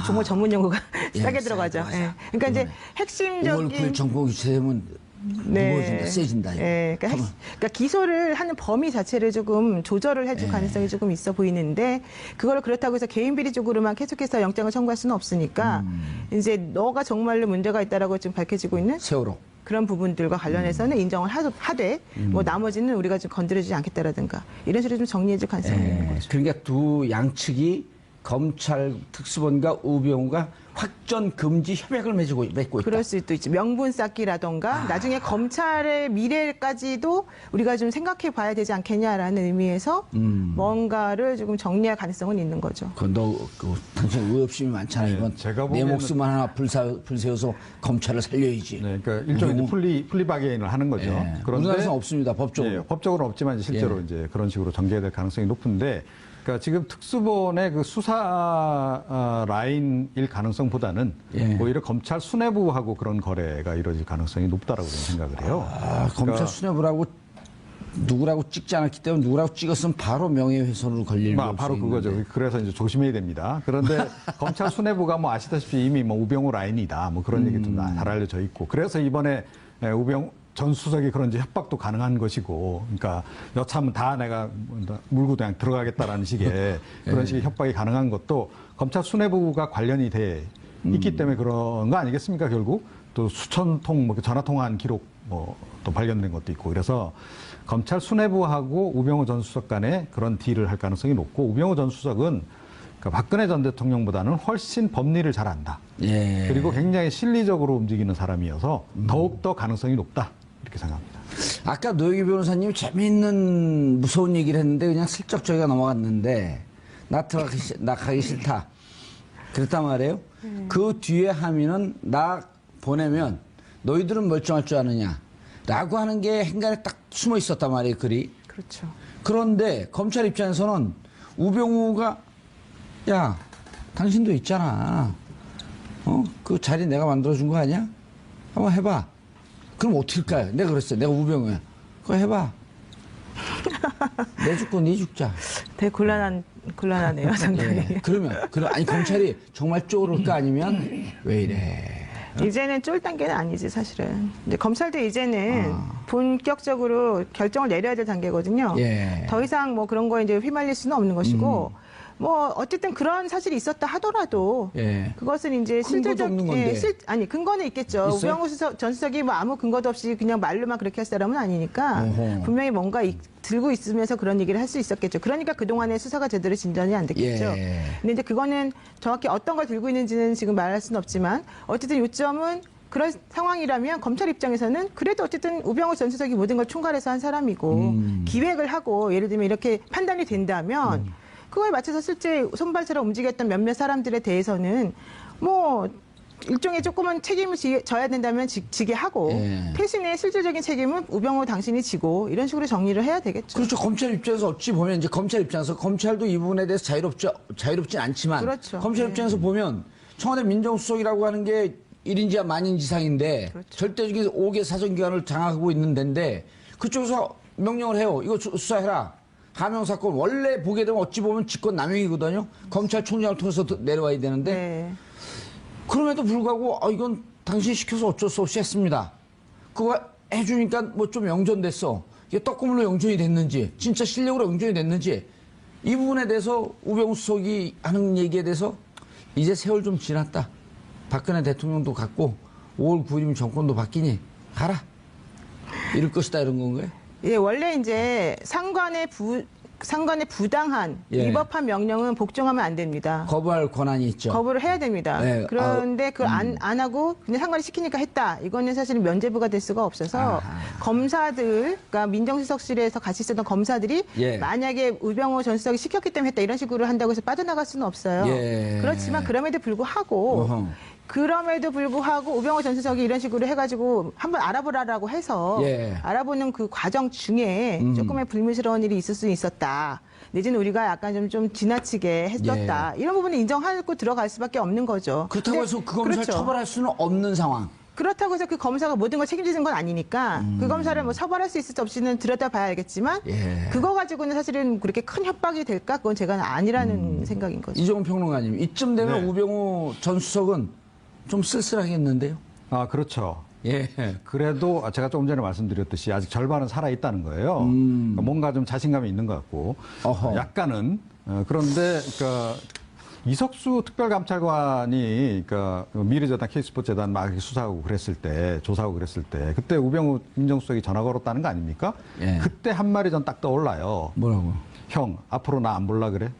정말 전문 용어가 예, 싸게 싸게 들어가죠. 들어가자. 예. 그러니까 이제 이번에 핵심적인 5월 9일 정보 교체되면 무거워진다, 세진다. 이거. 네, 그러니까 기소를 하는 범위 자체를 조금 조절을 해줄 가능성이 조금 있어 보이는데 그걸 그렇다고 해서 개인 비리 쪽으로만 계속해서 영장을 청구할 수는 없으니까 이제 너가 정말로 문제가 있다라고 지금 밝혀지고 있는 세월호. 그런 부분들과 관련해서는 인정을 하되 뭐 나머지는 우리가 좀 건드리지 않겠다라든가 이런 식으로 좀 정리해줄 가능성이 있는 거죠. 그러니까 두 양측이 검찰 특수본과 우병우가 확전 금지 협약을 맺고 있다. 그럴 수도 있지. 명분 쌓기라던가 나중에 검찰의 미래까지도 우리가 좀 생각해 봐야 되지 않겠냐라는 의미에서 뭔가를 조금 정리할 가능성은 있는 거죠. 당신 의협심이 많잖아요. 네, 이건 제가 내 보기에는- 목숨 하나 불세워서 검찰을 살려야지. 네, 그러니까 일종의 이제 플리바게인을 하는 거죠. 예. 그런데 우리나라에서는 없습니다. 법적으로. 예, 법적으로는 없지만 이제 실제로 예. 이제 그런 식으로 전개될 가능성이 높은데, 그러니까 지금 특수본의 그 수사 라인일 가능성보다는 예. 오히려 검찰 수뇌부하고 그런 거래가 이루어질 가능성이 높다라고 저는 생각을 해요. 검찰 수뇌부라고 누구라고 찍지 않았기 때문에 누구라고 찍었으면 바로 명예훼손으로 걸릴 위험성이 바로 그거죠. 있는데. 그래서 이제 조심해야 됩니다. 그런데 검찰 수뇌부가 뭐 아시다시피 이미 뭐 우병우 라인이다 뭐 그런 얘기도 잘 알려져 있고, 그래서 이번에 우병우 전 수석이 그런 이제 협박도 가능한 것이고, 그러니까 여차하면 다 내가 물고 그냥 들어가겠다라는 식의 그런 식의 협박이 가능한 것도 검찰 수뇌부가 관련이 돼 있기 때문에 그런 거 아니겠습니까? 결국 또 수천 통 뭐 전화 통화한 기록 뭐 또 발견된 것도 있고, 그래서 검찰 수뇌부하고 우병우 전 수석 간에 그런 딜을 할 가능성이 높고, 우병우 전 수석은 그러니까 박근혜 전 대통령보다는 훨씬 법리를 잘 안다. 예. 그리고 굉장히 실리적으로 움직이는 사람이어서 더욱더 가능성이 높다. 이렇게 생각합니다. 아까 노영희 변호사님이 재미있는 무서운 얘기를 했는데 그냥 슬쩍 저희가 넘어갔는데 나 가기 싫다. 그랬단 말이에요. 그 뒤에 함의는 나 보내면 너희들은 멀쩡할 줄 아느냐 라고 하는 게 행간에 딱 숨어 있었단 말이에요. 글이. 그렇죠. 그런데 검찰 입장에서는 우병우가 야 당신도 있잖아. 그 자리 내가 만들어준 거 아니야? 한번 해봐. 그럼 어떨까요? 내가 그랬어요. 내가 우병우야. 그거 해봐. 내 죽고 네 죽자. 되게 곤란하네요, 상당히. 예. 그럼 아니 검찰이 정말 쪼를까 아니면 왜 이래? 이제는 쫄 단계는 아니지, 사실은. 이제 검찰도 이제는 본격적으로 결정을 내려야 될 단계거든요. 예. 더 이상 뭐 그런 거에 이제 휘말릴 수는 없는 것이고, 뭐 어쨌든 그런 사실이 있었다 하더라도 예. 그것은 이제 근거도 없는 건데. 근거는 있겠죠. 있어요? 우병우 전 수석이 뭐 아무 근거도 없이 그냥 말로만 그렇게 할 사람은 아니니까 어허. 분명히 뭔가 들고 있으면서 그런 얘기를 할 수 있었겠죠. 그러니까 그동안에 수사가 제대로 진전이 안 됐겠죠. 예. 근데 이제 그거는 정확히 어떤 걸 들고 있는지는 지금 말할 수는 없지만 어쨌든 요점은 그런 상황이라면 검찰 입장에서는 그래도 어쨌든 우병우 전 수석이 모든 걸 총괄해서 한 사람이고 기획을 하고 예를 들면 이렇게 판단이 된다면 그거에 맞춰서 실제 손발처럼 움직였던 몇몇 사람들에 대해서는 뭐 일종의 조그만 책임을 져야 된다면 지게 하고 예. 대신에 실질적인 책임은 우병우 당신이 지고 이런 식으로 정리를 해야 되겠죠. 그렇죠. 검찰 입장에서 어찌 보면 이제 검찰 입장에서 검찰도 이 부분에 대해서 자유롭진 않지만 그렇죠. 검찰 네. 입장에서 보면 청와대 민정수석이라고 하는 게 1인지하 만인지상인데 그렇죠. 절대적인 5개 사정기관을 장악하고 있는 데인데 그쪽에서 명령을 해요. 이거 수사해라. 하명 사건 원래 보게 되면 어찌 보면 직권 남용이거든요. 검찰총장을 통해서 내려와야 되는데 네. 그럼에도 불구하고 이건 당신이 시켜서 어쩔 수 없이 했습니다. 그거 해주니까 뭐 좀 영전됐어. 이게 떡고물로 영전이 됐는지 진짜 실력으로 영전이 됐는지 이 부분에 대해서 우병우 수석이 하는 얘기에 대해서 이제 세월 좀 지났다. 박근혜 대통령도 갔고 5월 9일이면 정권도 바뀌니 가라. 이럴 것이다 이런 건가요? 예, 원래 이제 상관의 상관의 부당한 예. 위법한 명령은 복종하면 안 됩니다. 거부할 권한이 있죠. 거부를 해야 됩니다. 네, 그런데 그걸 안 하고 근데 상관이 시키니까 했다. 이거는 사실은 면죄부가 될 수가 없어서 검사들, 그러니까 민정수석실에서 같이 있었던 검사들이 예. 만약에 우병우 전 수석이 시켰기 때문에 했다 이런 식으로 한다고 해서 빠져나갈 수는 없어요. 예. 그렇지만 그럼에도 불구하고 어허. 우병우 전 수석이 이런 식으로 해가지고 한번 알아보라라고 해서 예. 알아보는 그 과정 중에 조금의 불미스러운 일이 있을 수 있었다. 내지는 우리가 약간 좀 지나치게 했었다. 이런 부분은 인정하고 들어갈 수밖에 없는 거죠. 그렇다고 근데 해서 그 검사를 그렇죠. 처벌할 수는 없는 상황. 그렇다고 해서 그 검사가 모든 걸 책임지는 건 아니니까 그 검사를 뭐 처벌할 수 있을지 없이는 들여다봐야 알겠지만 예. 그거 가지고는 사실은 그렇게 큰 협박이 될까? 그건 제가 아니라는 생각인 거죠. 이종훈 평론가님, 이쯤 되면 네. 우병우 전 수석은 좀 쓸쓸하겠는데요? 아, 그렇죠. 예. 그래도 제가 조금 전에 말씀드렸듯이 아직 절반은 살아 있다는 거예요. 그러니까 뭔가 좀 자신감이 있는 것 같고 어허. 약간은 그런데 그러니까 이석수 특별감찰관이 그러니까 미래재단 K스포츠재단 막 이렇게 수사하고 그랬을 때 조사하고 그랬을 때 그때 우병우 민정수석이 전화 걸었다는 거 아닙니까? 예. 그때 한 말이 전 딱 떠올라요. 뭐라고? 형 앞으로 나 안 볼라 그래?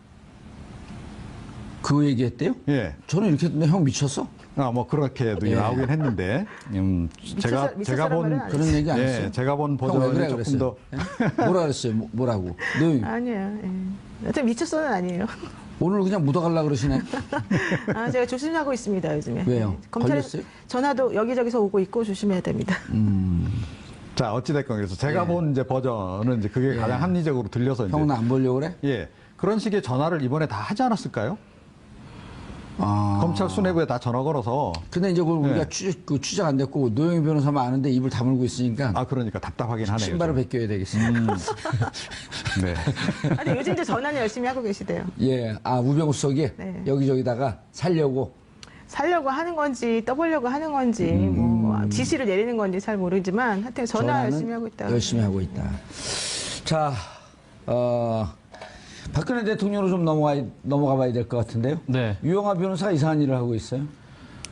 그 얘기했대요? 예. 저는 이렇게 했는데 형 미쳤어? 뭐 그렇게도 예. 나오긴 했는데 제가 미쳤어란 말은 안 그런 얘기 안 예, 했어요? 제가 본 형 왜 버전이 그래 조금 그랬어요? 더 예? 뭐라 그랬어요? 뭐라고? 너 아니에요. 예. 여튼 미쳤어는 아니에요. 오늘 그냥 묻어갈라 그러시네? 아, 제가 조심하고 있습니다, 요즘에. 왜요? 검찰 걸렸어요? 전화도 여기저기서 오고 있고 조심해야 됩니다. 자, 어찌됐건 그래서 제가 본 이제 버전은 이제 그게 가장 합리적으로 들려서 이제 형 나 안 보려고 그래? 예. 그런 식의 전화를 이번에 다 하지 않았을까요? 아. 검찰 수뇌부에 다 전화 걸어서 근데 이제 그걸 우리가 네. 취재가 안 됐고 노영희 변호사만 아는데 입을 다물고 있으니까 그러니까 답답하긴 하네요. 신발을 좀. 벗겨야 되겠습니다. 네. 아니, 요즘 이제 전화는 열심히 하고 계시대요. 예, 우병우 수석이 네. 여기저기다가 살려고. 살려고 하는 건지 떠보려고 하는 건지 뭐 지시를 내리는 건지 잘 모르지만 하여튼 전화 전화는 열심히 하고 있다. 열심히 하고 있다. 자, 박근혜 대통령으로 좀 넘어가 봐야 될 것 같은데요. 네. 유영하 변호사가 이상한 일을 하고 있어요.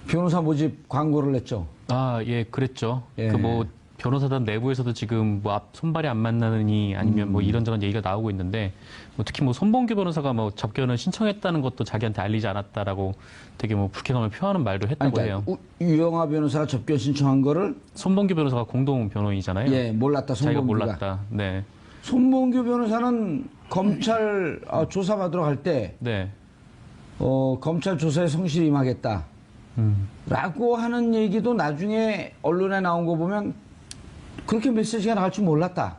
변호사 모집 광고를 냈죠. 아, 예, 그랬죠. 예. 그 뭐 변호사단 내부에서도 지금 뭐 손발이 안 맞나느니 아니면 뭐 이런저런 얘기가 나오고 있는데 뭐 특히 뭐 손봉규 변호사가 뭐 접견을 신청했다는 것도 자기한테 알리지 않았다라고 되게 뭐 불쾌감을 표하는 말도 했다고 해요. 유영하 변호사가 접견 신청한 거를 손봉규 변호사가 공동 변호인이잖아요. 예, 몰랐다. 자기가 손봉규가. 몰랐다. 네. 손봉규 변호사는 검찰 조사받으러 갈 때 네. 검찰 조사에 성실히 임하겠다. 라고 하는 얘기도 나중에 언론에 나온 거 보면 그렇게 메시지가 나갈 줄 몰랐다.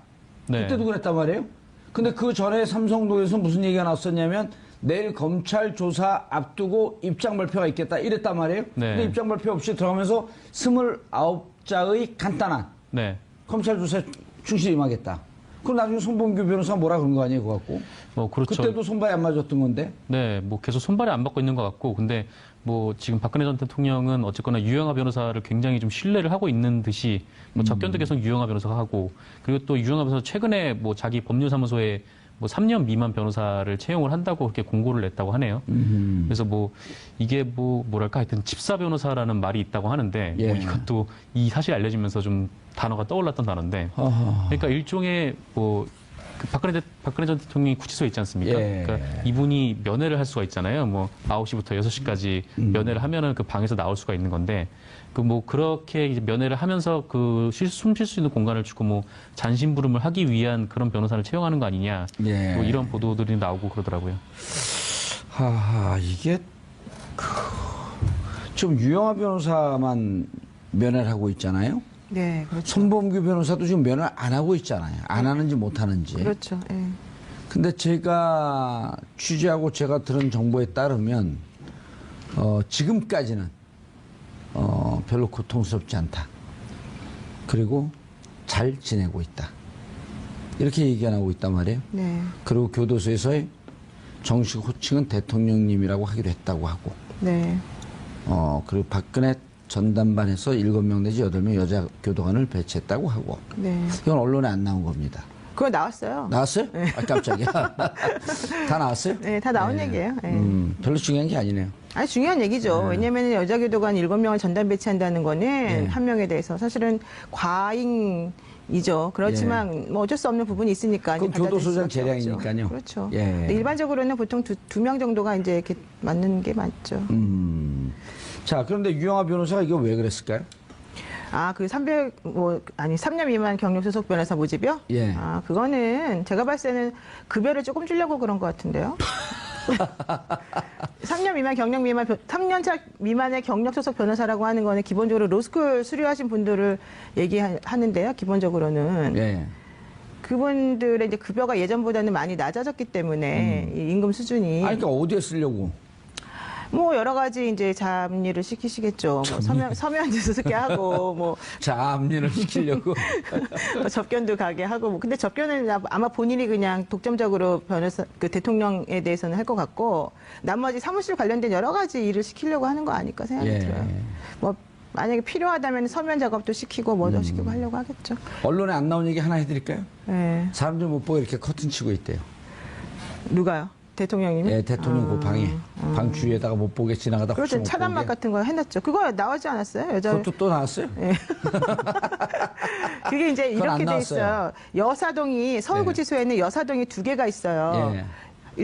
네. 그때도 그랬단 말이에요. 근데 그 전에 삼성동에서 무슨 얘기가 나왔었냐면 내일 검찰 조사 앞두고 입장 발표가 있겠다 이랬단 말이에요. 네. 근데 입장 발표 없이 들어가면서 29자의 간단한 네. 검찰 조사에 충실히 임하겠다. 그럼 나중에 손봉규 변호사가 뭐라 그런 거 아니에요, 그거 갖고? 뭐 그렇죠. 그때도 손발이 안 맞았던 건데. 네, 뭐 계속 손발이 안 맞고 있는 것 같고, 근데 뭐 지금 박근혜 전 대통령은 어쨌거나 유영하 변호사를 굉장히 좀 신뢰를 하고 있는 듯이 뭐 접견도 계속 유영하 변호사가 하고, 그리고 또 유영하 변호사 최근에 뭐 자기 법률사무소에 뭐 3년 미만 변호사를 채용을 한다고 그렇게 공고를 냈다고 하네요. 그래서 뭐 이게 뭐 뭐랄까 하여튼 집사 변호사라는 말이 있다고 하는데 예. 뭐 이것도 이 사실이 알려지면서 좀 단어가 떠올랐던 단어인데, 그러니까 일종의 뭐 그 박근혜 전 대통령이 구치소에 있지 않습니까? 예. 그러니까 이분이 면회를 할 수가 있잖아요. 뭐 9시부터 6시까지 면회를 하면은 그 방에서 나올 수가 있는 건데, 그 뭐 그렇게 이제 면회를 하면서 그 숨 쉴 수 있는 공간을 주고 뭐 잔심부름을 하기 위한 그런 변호사를 채용하는 거 아니냐. 예. 뭐 이런 보도들이 나오고 그러더라고요. 이게 지금 유영하 변호사만 면회를 하고 있잖아요. 네, 그렇죠. 손범규 변호사도 지금 면회를 안 하고 있잖아요. 안 하는지 못 하는지. 그렇죠. 예. 근데 제가 취재하고 제가 들은 정보에 따르면 지금까지는 별로 고통스럽지 않다. 그리고 잘 지내고 있다. 이렇게 얘기가 나오고 있단 말이에요. 네. 그리고 교도소에서의 정식 호칭은 대통령님이라고 하기로 했다고 하고, 네. 그리고 박근혜 전담반에서 7명 내지 8명 여자 교도관을 배치했다고 하고, 네. 이건 언론에 안 나온 겁니다. 그거 나왔어요. 나왔어요? 깜짝이야. 다 나왔어요? 네, 다 나온 얘기예요. 예. 별로 중요한 게 아니네요. 아니, 중요한 얘기죠. 왜냐면 여자 교도관 7명을 전담 배치한다는 거는 한 명에 대해서 사실은 과잉 이죠. 그렇지만 뭐 어쩔 수 없는 부분이 있으니까. 그럼 이제 받아들일 교도소장 수밖에 없죠. 재량이니까요. 그렇죠. 예. 근데 일반적으로는 보통 두 명 정도가 이제 이렇게 맞는 게 맞죠. 자, 그런데 유영아 변호사가 이거 왜 그랬을까요? 아, 그 3년 미만 경력 소속 변호사 모집이요? 예. 아, 그거는 제가 봤을 때는 급여를 조금 주려고 그런 것 같은데요. 3년 미만의 경력 소속 변호사라고 하는 거는 기본적으로 로스쿨 수료하신 분들을 얘기하는데요. 기본적으로는. 예. 그분들의 이제 급여가 예전보다는 많이 낮아졌기 때문에 이 임금 수준이 아니, 그러니까 어디에 쓰려고? 뭐 여러 가지 이제 잡일을 시키시겠죠. 뭐 서면도 쓰게 하고 뭐 잡일을 시키려고. 접견도 가게 하고 뭐 근데 접견은 아마 본인이 그냥 독점적으로 변호사 그 대통령에 대해서는 할 것 같고 나머지 사무실 관련된 여러 가지 일을 시키려고 하는 거 아닐까 생각이 예. 들어요. 뭐 만약에 필요하다면 서면 작업도 시키고 뭐도 시키고 하려고 하겠죠. 언론에 안 나온 얘기 하나 해드릴까요? 예. 사람들 못 보고 이렇게 커튼 치고 있대요. 누가요? 대통령님이? 예, 대통령 그 방에. 방 주위에다가 못 보게 지나가다 혹시 그렇죠. 못 차단막 보게. 같은 거 해놨죠. 그거 나오지 않았어요? 그것도 또 나왔어요? 그게 이제 그건 안 이렇게 돼 나왔어요. 있어요. 여사동이 서울구치소에는 여사동이 2개가 있어요. 예.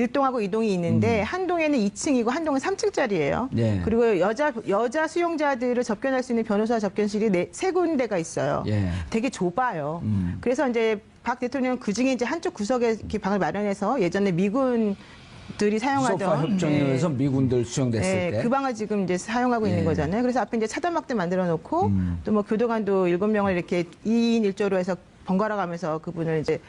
1동하고 2동이 있는데 한 동에는 2층이고 한 동은 3층짜리예요. 예. 그리고 여자 수용자들을 접견할 수 있는 변호사 접견실이 3군데가 있어요. 예. 되게 좁아요. 그래서 이제 박 대통령은 그중에 이제 한쪽 구석에 이렇게 방을 마련해서 예전에 미군들이 사용하던 소파 협정에서 네. 미군들 수용됐을 네, 때. 그 방을 지금 이제 사용하고 있는 예. 거잖아요. 그래서 앞에 이제 차단막도 만들어 놓고 또 뭐 교도관도 7명을 이렇게 2인 1조로 해서 번갈아 가면서 그분을 이제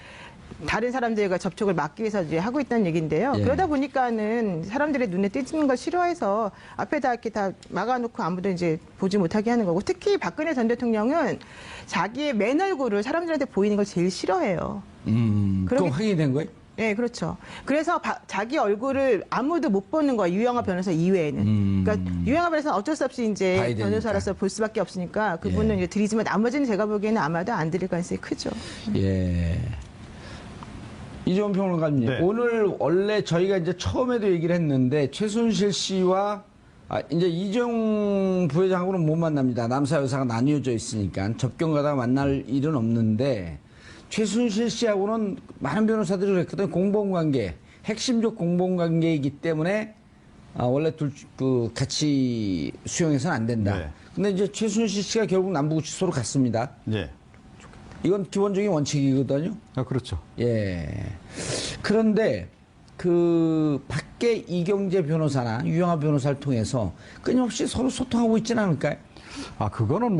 다른 사람들과 접촉을 막기 위해서 이제 하고 있다는 얘기인데요. 예. 그러다 보니까는 사람들의 눈에 띄는 걸 싫어해서 앞에다 이렇게 다 막아놓고 아무도 이제 보지 못하게 하는 거고 특히 박근혜 전 대통령은 자기의 맨 얼굴을 사람들한테 보이는 걸 제일 싫어해요. 그럼 확인이 된 거예요? 네, 그렇죠. 그래서 자기 얼굴을 아무도 못 보는 거예요. 유영아 변호사 이외에는. 그러니까 유영아 변호사는 어쩔 수 없이 봐야 이제 되니까. 변호사로서 볼 수밖에 없으니까 그분은 예. 이제 드리지만 나머지는 제가 보기에는 아마도 안 드릴 가능성이 크죠. 예. 이종원 평론가님, 네. 오늘 원래 저희가 이제 처음에도 얘기를 했는데 최순실 씨와 이제 이재용 부회장하고는 못 만납니다. 남사 여사가 나뉘어져 있으니까 접견 가다가 만날 일은 없는데 최순실 씨하고는 많은 변호사들이 그랬거든요. 공범관계, 핵심적 공범관계이기 때문에 원래 같이 수용해서는 안 된다. 네. 근데 이제 최순실 씨가 결국 남부구치소로 갔습니다. 예. 이건 기본적인 원칙이거든요. 그렇죠. 예. 그런데 그 밖에 이경재 변호사나 유영아 변호사를 통해서 끊임없이 서로 소통하고 있지는 않을까요? 그거는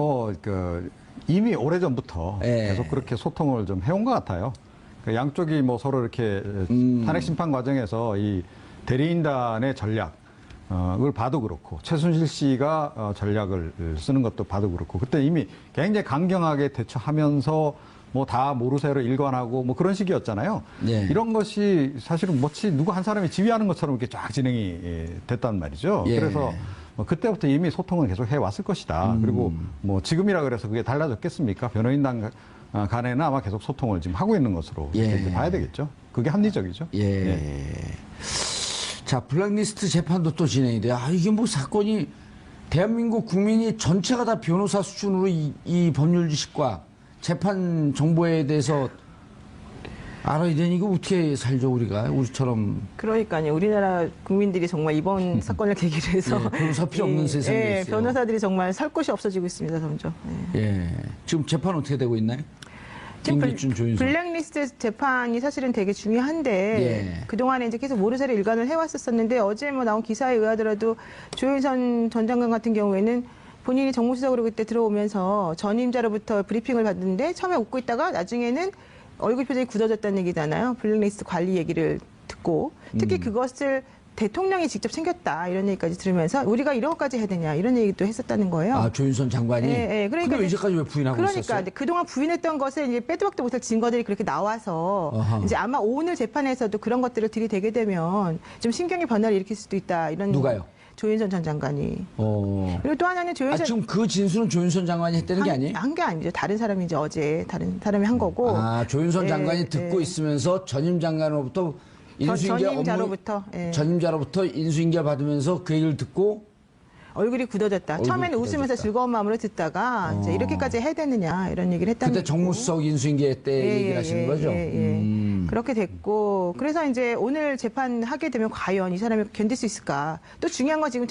이미 오래전부터 예. 계속 그렇게 소통을 좀 해온 것 같아요. 그 양쪽이 뭐 서로 이렇게 탄핵 심판 과정에서 이 대리인단의 전략을 봐도 그렇고 최순실 씨가 전략을 쓰는 것도 봐도 그렇고 그때 이미 굉장히 강경하게 대처하면서 뭐 다 모르쇠로 일관하고 뭐 그런 식이었잖아요. 예. 이런 것이 사실은 마치 누구 한 사람이 지휘하는 것처럼 이렇게 쫙 진행이 됐단 말이죠. 예. 그래서 그때부터 이미 소통은 계속 해왔을 것이다. 그리고 뭐 지금이라 그래서 그게 달라졌겠습니까? 변호인단 간에는 아마 계속 소통을 지금 하고 있는 것으로 예. 이렇게 봐야 되겠죠. 그게 합리적이죠. 예. 자, 블랙리스트 재판도 또 진행이 돼요. 이게 뭐 사건이 대한민국 국민이 전체가 다 변호사 수준으로 이 법률 지식과 재판 정보에 대해서 알아야 되니 이거 어떻게 살죠 우리처럼. 그러니까요. 우리나라 국민들이 정말 이번 사건을 계기로 해서 예, 변호사 필요 없는 세상이 됐어요. 변호사들이 정말 살 곳이 없어지고 있습니다. 점점. 예. 예. 지금 재판 어떻게 되고 있나요? 지금 김기춘, 조윤선. 블랙리스트 재판이 사실은 되게 중요한데 예. 그동안에 이제 계속 모르쇠로 일관을 해왔었는데 어제 뭐 나온 기사에 의하더라도 조윤선 전 장관 같은 경우에는 본인이 정무수석으로 그때 들어오면서 전임자로부터 브리핑을 받는데 처음에 웃고 있다가 나중에는 얼굴 표정이 굳어졌다는 얘기잖아요. 블랙리스트 관리 얘기를 듣고 특히 그것을 대통령이 직접 챙겼다 이런 얘기까지 들으면서 우리가 이런 것까지 해야 되냐 이런 얘기도 했었다는 거예요. 조윤선 장관이. 예, 그러니까 근데 이제까지 왜 부인하고 그러니까 있었어요? 근데 그동안 부인했던 것을 이제 빼도 박도 못할 증거들이 그렇게 나와서 아하. 이제 아마 오늘 재판에서도 그런 것들을 들이대게 되면 좀 심경의 변화를 일으킬 수도 있다 이런. 누가요? 조윤선 전 장관이. 그리고 또 하나는 조윤선. 지금 그 진술은 조윤선 장관이 했다는 게 아니에요? 한 게 아니죠. 다른 사람이 이제 어제 다른 사람이 한 거고. 조윤선 예, 장관이 듣고 예. 있으면서 전임 장관으로부터 인수인계 전임자로부터, 예. 전임자로부터 인수인계 받으면서 그 얘기를 듣고 얼굴이 굳어졌다. 얼굴이 처음에는 웃으면서 굳어졌다. 즐거운 마음으로 듣다가 이제 이렇게까지 해야 되느냐 이런 얘기를 했다는 그때 거고. 정무수석 인수인계 때 얘기를 하시는 거죠? 그렇게 됐고 그래서 이제 오늘 재판하게 되면 과연 이 사람이 견딜 수 있을까? 또 중요한 건 지금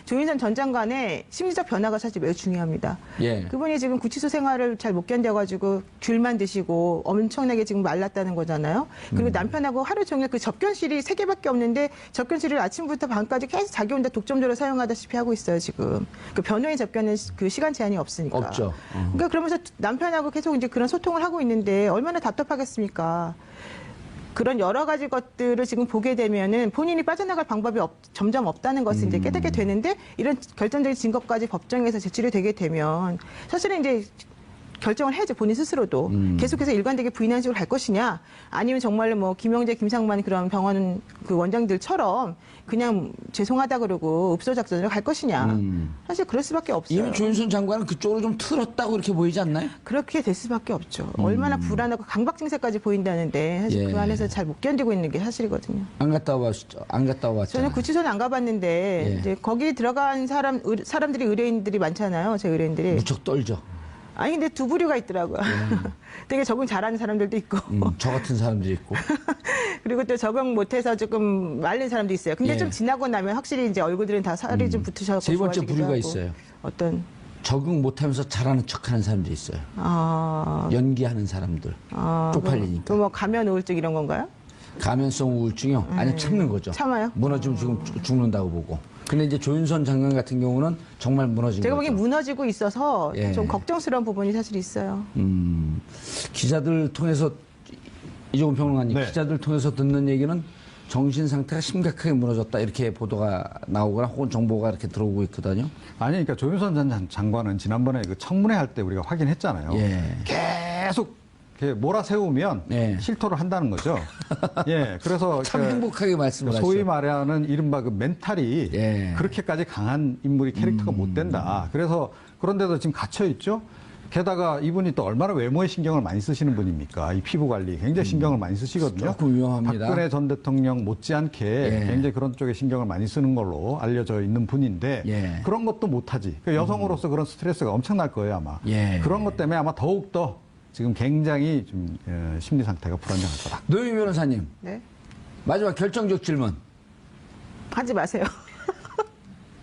조윤선 전 장관의 심리적 변화가 사실 매우 중요합니다. 예. 그분이 지금 구치소 생활을 잘 못 견뎌가지고 귤만 드시고 엄청나게 지금 말랐다는 거잖아요. 그리고 남편하고 하루 종일 그 접견실이 3개밖에 없는데 접견실을 아침부터 밤까지 계속 자기 혼자 독점적으로 사용하다시피 하고 있어요 지금. 그 변호인 접견은 그 시간 제한이 없으니까. 없죠. 그러니까 그러면서 남편하고 계속 이제 그런 소통을 하고 있는데 얼마나 답답하겠습니까? 그런 여러 가지 것들을 지금 보게 되면은 본인이 빠져나갈 방법이 점점 없다는 것을 이제 깨닫게 되는데 이런 결정적인 증거까지 법정에서 제출이 되게 되면 사실은 이제 결정을 해야죠 본인 스스로도 계속해서 일관되게 부인하는 식으로 갈 것이냐 아니면 정말로 뭐 김영재, 김상만 그런 병원 그 원장들처럼 그냥 죄송하다 그러고 읍소 작전으로 갈 것이냐 사실 그럴 수밖에 없어요. 이미 조윤선 장관은 그쪽으로 좀 틀었다고 이렇게 보이지 않나요? 그렇게 될 수밖에 없죠. 얼마나 불안하고 강박 증세까지 보이는데 사실 예. 그 안에서 잘 못 견디고 있는 게 사실이거든요. 안 갔다 와봤죠. 안 갔다 와봤잖아요. 저는 구치소는 안 가봤는데 예. 이제 거기 들어간 사람들이 의뢰인들이 많잖아요. 제 의뢰인들이. 무척 떨죠. 아니 근데 두 부류가 있더라고요. 되게 적응 잘하는 사람들도 있고 저 같은 사람들이 있고. 그리고 또 적응 못해서 조금 말린 사람도 있어요. 근데 예. 좀 지나고 나면 확실히 이제 얼굴들은 다 살이 좀 붙으셔서 세 번째 좋아지기도 부류가 하고. 있어요. 어떤 적응 못하면서 잘하는 척하는 사람들이 있어요. 아, 연기하는 사람들. 쪽팔리니까. 또 뭐 가면 우울증 이런 건가요? 감염성 우울증이요? 아니 참는 거죠. 참아요? 무너지면 지금 죽는다고 보고. 근데 이제 조윤선 장관 같은 경우는 정말 무너진 제가 거죠. 보기엔 무너지고 있어서 예. 좀 걱정스러운 부분이 사실 있어요. 기자들 통해서 이종훈 평론가님 네. 기자들 통해서 듣는 얘기는 정신 상태가 심각하게 무너졌다 이렇게 보도가 나오거나 혹은 정보가 이렇게 들어오고 있거든요. 아니, 그러니까 조윤선 전 장관은 지난번에 그 청문회 할 때 우리가 확인했잖아요. 예. 계속 이렇게 몰아세우면 예. 실토를 한다는 거죠. 예, 그래서 참 그 행복하게 말씀을 하시죠. 소위 말하는 이른바 그 멘탈이 예. 그렇게까지 강한 인물이 캐릭터가 못 된다. 그래서 그런데도 지금 갇혀 있죠. 게다가 이분이 또 얼마나 외모에 신경을 많이 쓰시는 분입니까? 이 피부 관리 굉장히 신경을 많이 쓰시거든요. 조금 위험합니다. 박근혜 전 대통령 못지않게 예. 굉장히 그런 쪽에 신경을 많이 쓰는 걸로 알려져 있는 분인데 예. 그런 것도 못하지. 그 여성으로서 그런 스트레스가 엄청날 거예요 아마. 예. 그런 것 때문에 아마 더욱더 지금 굉장히 좀 심리 상태가 불안정할 거다. 노영희 변호사님 네. 마지막 결정적 질문. 하지 마세요.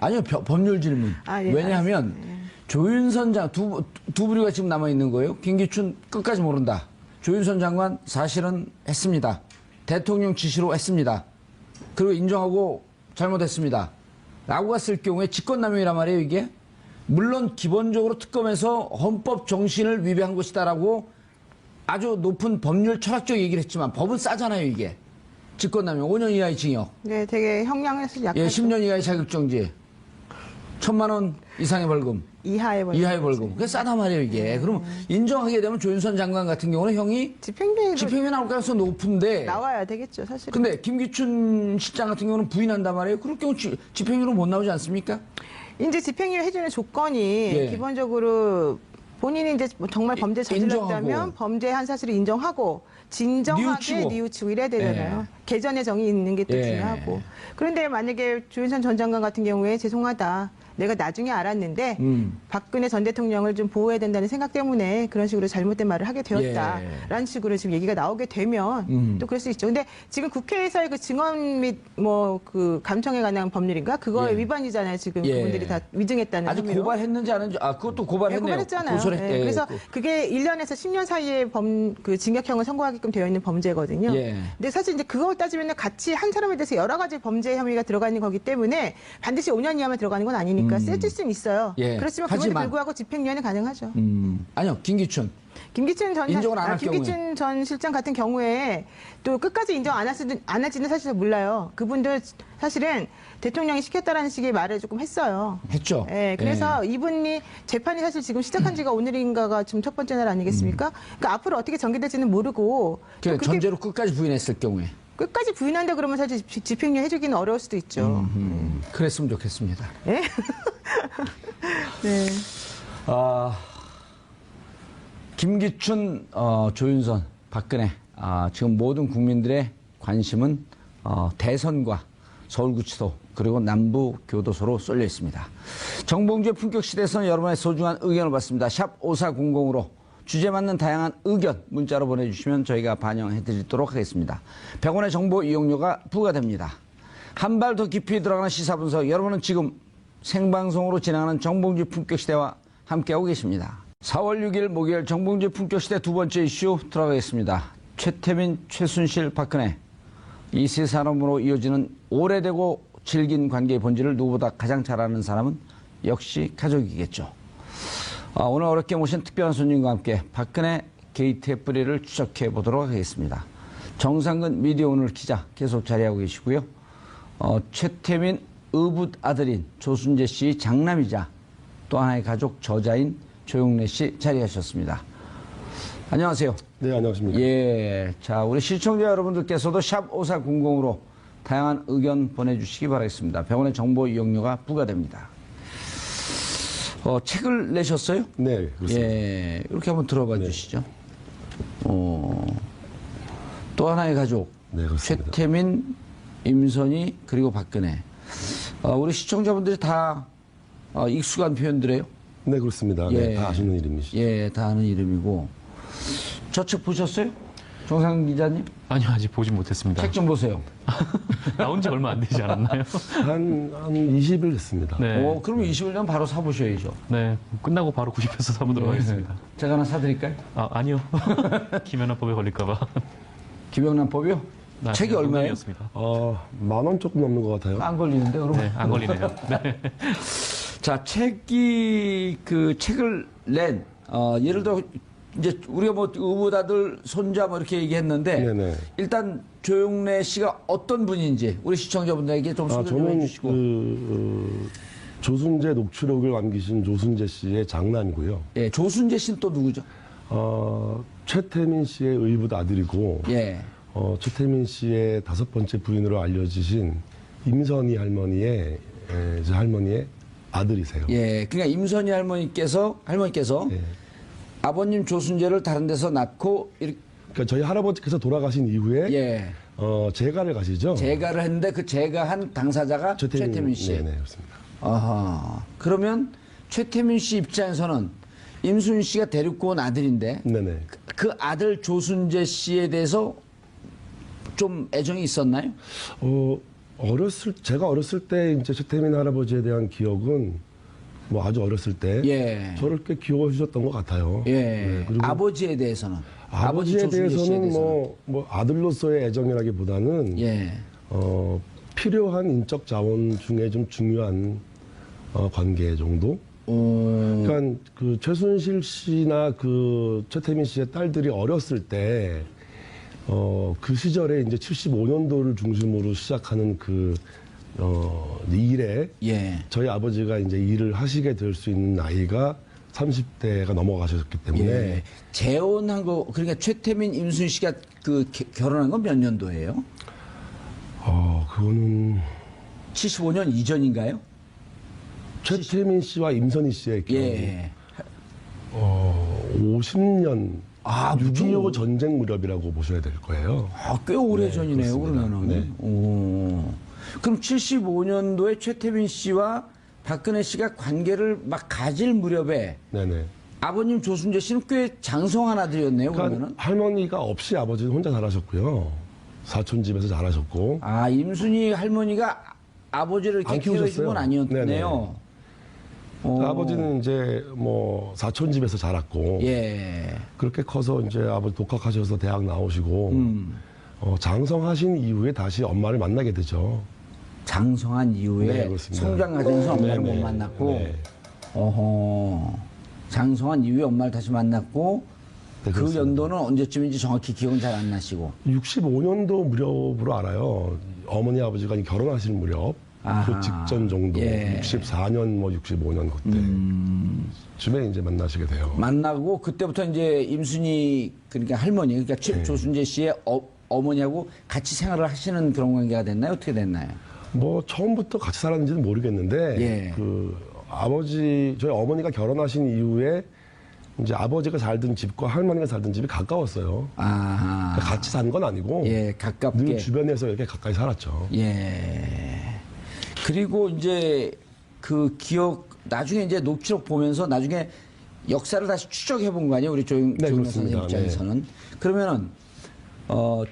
아니요 법률 질문. 아, 예, 왜냐하면 알았습니다. 예. 조윤선 두 부류가 지금 남아 있는 거예요. 김기춘 끝까지 모른다. 조윤선 장관 사실은 했습니다. 대통령 지시로 했습니다. 그리고 인정하고 잘못했습니다. 라고 갔을 경우에 직권남용이란 말이에요 이게. 물론 기본적으로 특검에서 헌법 정신을 위배한 것이다라고 아주 높은 법률 철학적 얘기를 했지만 법은 싸잖아요 이게. 직권남용 5년 이하의 징역. 네, 되게 형량에서 약간 예, 10년 이하의 자격정지. 1,000만 원 이상의 벌금. 이하의 벌금. 이하의 벌금. 그게 싸단 말이에요, 이게. 그럼 인정하게 되면 조윤선 장관 같은 경우는 형이 집행유예로 집행유예 나올 가능성이 높은데. 나와야 되겠죠, 사실. 근데 김기춘 실장 같은 경우는 부인한단 말이에요. 그럴 경우 집행유예로 못 나오지 않습니까? 이제 집행유예 해주는 조건이 예. 기본적으로 본인이 이제 뭐 정말 범죄 저질렀다면 인정하고. 범죄한 사실을 인정하고 진정하게 뉘우치고 이래야 되잖아요. 개전의 정이 있는 게 또 예. 중요하고. 그런데 만약에 조윤선 전 장관 같은 경우에 죄송하다. 내가 나중에 알았는데 박근혜 전 대통령을 좀 보호해야 된다는 생각 때문에 그런 식으로 잘못된 말을 하게 되었다라는 식으로 지금 얘기가 나오게 되면 또 그럴 수 있죠. 근데 지금 국회에서의 그 증언 및 뭐 그 감청에 관한 법률인가 그거에 예. 위반이잖아요. 지금 예. 그분들이 다 위증했다는 아직 혐의로. 고발했는지 안 했는지, 그것도 네, 고발했네요. 고발했잖아요. 고소를 네, 예, 그래서 그- 그게 1년에서 10년 사이에 그 징역형을 선고하게끔 되어 있는 범죄거든요. 예. 근데 사실 이제 그걸 따지면 같이 한 사람에 대해서 여러 가지 범죄 혐의가 들어가 있는 거기 때문에 반드시 5년 이하만 들어가는 건 아니니까 세질 수는 있어요. 예. 그렇지만 그럼에도 하지만- 불구하고 집행유예는 가능하죠. 아니요, 김기춘. 김기춘 전 인정을 안할 김기춘 전 실장 같은 경우에 또 끝까지 인정 안 할지는 사실 잘 몰라요. 그분도 사실은 대통령이 시켰다라는 식의 말을 조금 했어요. 했죠. 예, 그래서 이분이 재판이 사실 지금 시작한 지가 오늘인가가 지금 첫 번째 날 아니겠습니까? 그러니까 앞으로 어떻게 전개될지는 모르고 또 그렇게 전제로 끝까지 부인했을 경우에. 끝까지 부인한다 그러면 사실 집행유예 해주기는 어려울 수도 있죠. 그랬으면 좋겠습니다. 예? 네. 김기춘, 조윤선, 박근혜. 지금 모든 국민들의 관심은 대선과 서울구치소 그리고 남부교도소로 쏠려 있습니다. 정봉주의 품격시대에서는 여러분의 소중한 의견을 받습니다. 샵 5400으로 주제 맞는 다양한 의견 문자로 보내주시면 저희가 반영해드리도록 하겠습니다. 100원의 정보 이용료가 부과됩니다. 한 발 더 깊이 들어가는 시사분석, 여러분은 지금 생방송으로 진행하는 정봉주 품격시대와 함께하고 계십니다. 4월 6일 목요일 정봉주 품격시대 두 번째 이슈 들어가겠습니다. 최태민, 최순실, 박근혜 이 세 사람으로 이어지는 오래되고 질긴 관계의 본질을 누구보다 가장 잘 아는 사람은 역시 가족이겠죠. 오늘 어렵게 모신 특별한 손님과 함께 박근혜 게이트의 뿌리를 추적해 보도록 하겠습니다. 정상근 미디어오늘 기자 계속 자리하고 계시고요. 최태민 의붓 아들인 조순재 씨 장남이자 또 하나의 가족 저자인 조용래 씨 자리하셨습니다. 안녕하세요. 네, 안녕하십니까. 예. 자, 우리 시청자 여러분들께서도 샵 5400으로 다양한 의견 보내주시기 바라겠습니다. 100원의 정보 이용료가 부과됩니다. 책을 내셨어요? 네, 그렇습니다. 예. 이렇게 한번 들어봐 주시죠. 또 하나의 가족. 네, 그렇습니다. 최태민, 임선희, 그리고 박근혜. 우리 시청자분들이 다 익숙한 표현들이에요? 네, 그렇습니다. 예. 네, 다 아시는 이름이시죠. 예, 다 아는 이름이고. 저 책 보셨어요? 정상 기자님? 아니요, 아직 보진 못했습니다. 책 좀 보세요. 나온 지 얼마 안 되지 않았나요? 한 20일 됐습니다. 네. 그럼 20일 전 바로 사보셔야죠. 네. 끝나고 바로 구입해서 사보도록 하겠습니다. 제가 하나 사드릴까요? 아니요. 김연아법에 걸릴까봐. 김영란법이요? 책이 얼마예요? 만 원 조금 넘는 것 같아요. 안 걸리는데, 여러분? 네, 안 걸리네요. 네. 자, 책을 낸, 예를 들어, 이제 우리가 뭐 의붓아들, 손자 뭐 이렇게 얘기했는데, 네네. 일단 조용래 씨가 어떤 분인지 우리 시청자분들에게 좀 소개 좀 저는 해주시고. 조순재 녹취록을 남기신 조순재 씨의 장남이고요. 예, 조순재 씨는 또 누구죠? 최태민 씨의 의붓 아들이고, 예. 최태민 씨의 5번째 부인으로 알려지신 임선희 할머니의 아들이세요. 예, 그러니까 임선희 할머니께서 예. 아버님 조순재를 다른 데서 낳고 이렇게 그러니까 저희 할아버지께서 돌아가신 이후에 예, 재가를 가시죠. 재가를 했는데 그 재가한 당사자가 최태민 씨. 네, 그렇습니다. 아하. 그러면 최태민 씨 입장에서는 임순 씨가 데리고 온 아들인데 네네. 그 아들 조순재 씨에 대해서 좀 애정이 있었나요? 제가 어렸을 때 이제 최태민 할아버지에 대한 기억은 뭐 아주 어렸을 때 예. 저를 꽤 귀여워 주셨던 것 같아요. 예. 네, 그리고 아버지에 대해서는 아버지에 조순재 씨에 대해서는 뭐 아들로서의 애정이라기보다는 예. 필요한 인적 자원 중에 좀 중요한 관계 정도. 그러니까 그 최순실 씨나 그 최태민 씨의 딸들이 어렸을 때 그 시절에 이제 75년도를 중심으로 시작하는 일에 예. 저희 아버지가 이제 일을 하시게 될 수 있는 나이가 30대가 넘어가셨기 때문에 예. 재혼한 거 그러니까 최태민 임순 씨가 결혼한 건 몇 년도예요? 그거는 75년 이전인가요? 최태민 씨와 임선희 씨의 결혼 예. 50년 6.25 무슨- 전쟁 무렵이라고 보셔야 될 거예요. 꽤 오래 네, 전이네요, 그렇습니다. 그러면은. 네. 오. 그럼 75년도에 최태민 씨와 박근혜 씨가 관계를 막 가질 무렵에 네네. 아버님 조순재 씨는 꽤 장성한 아들이었네요, 그러니까 그러면은. 할머니가 없이 아버지는 혼자 자라셨고요. 사촌 집에서 자라셨고. 임순희 할머니가 아버지를 이렇게 안 케어해 준 키우셨어요. 건 아니었네요. 아버지는 이제 뭐 사촌 집에서 자랐고. 예. 그렇게 커서 이제 아버지 독학하셔서 대학 나오시고. 장성하신 이후에 다시 엄마를 만나게 되죠. 장성한 이후에 네, 그렇습니다. 성장 과정에서 엄마를 네, 못 네. 만났고, 네. 장성한 이후에 엄마를 다시 만났고, 네, 그 그렇습니다. 연도는 언제쯤인지 정확히 기억은 잘 안 나시고. 65년도 무렵으로 알아요. 어머니 아버지가 결혼하실 무렵. 아하. 그 직전 정도. 예. 64년 뭐 65년 그때. 쯤에 이제 만나시게 돼요. 만나고 그때부터 이제 임순희 그러니까 할머니 그러니까 네. 조순재 씨의 어머니하고 같이 생활을 하시는 그런 관계가 됐나요? 어떻게 됐나요? 뭐 처음부터 같이 살았는지는 모르겠는데 예. 저희 어머니가 결혼하신 이후에 이제 아버지가 살던 집과 할머니가 살던 집이 가까웠어요. 아, 그러니까 같이 산 건 아니고 예, 가깝게. 늘 주변에서 이렇게 가까이 살았죠. 예. 그리고 이제 그 기억 나중에 이제 녹취록 보면서 나중에 역사를 다시 추적해 본 거 아니에요? 우리 조영 네, 선생 그렇습니다. 입장에서는. 그러면은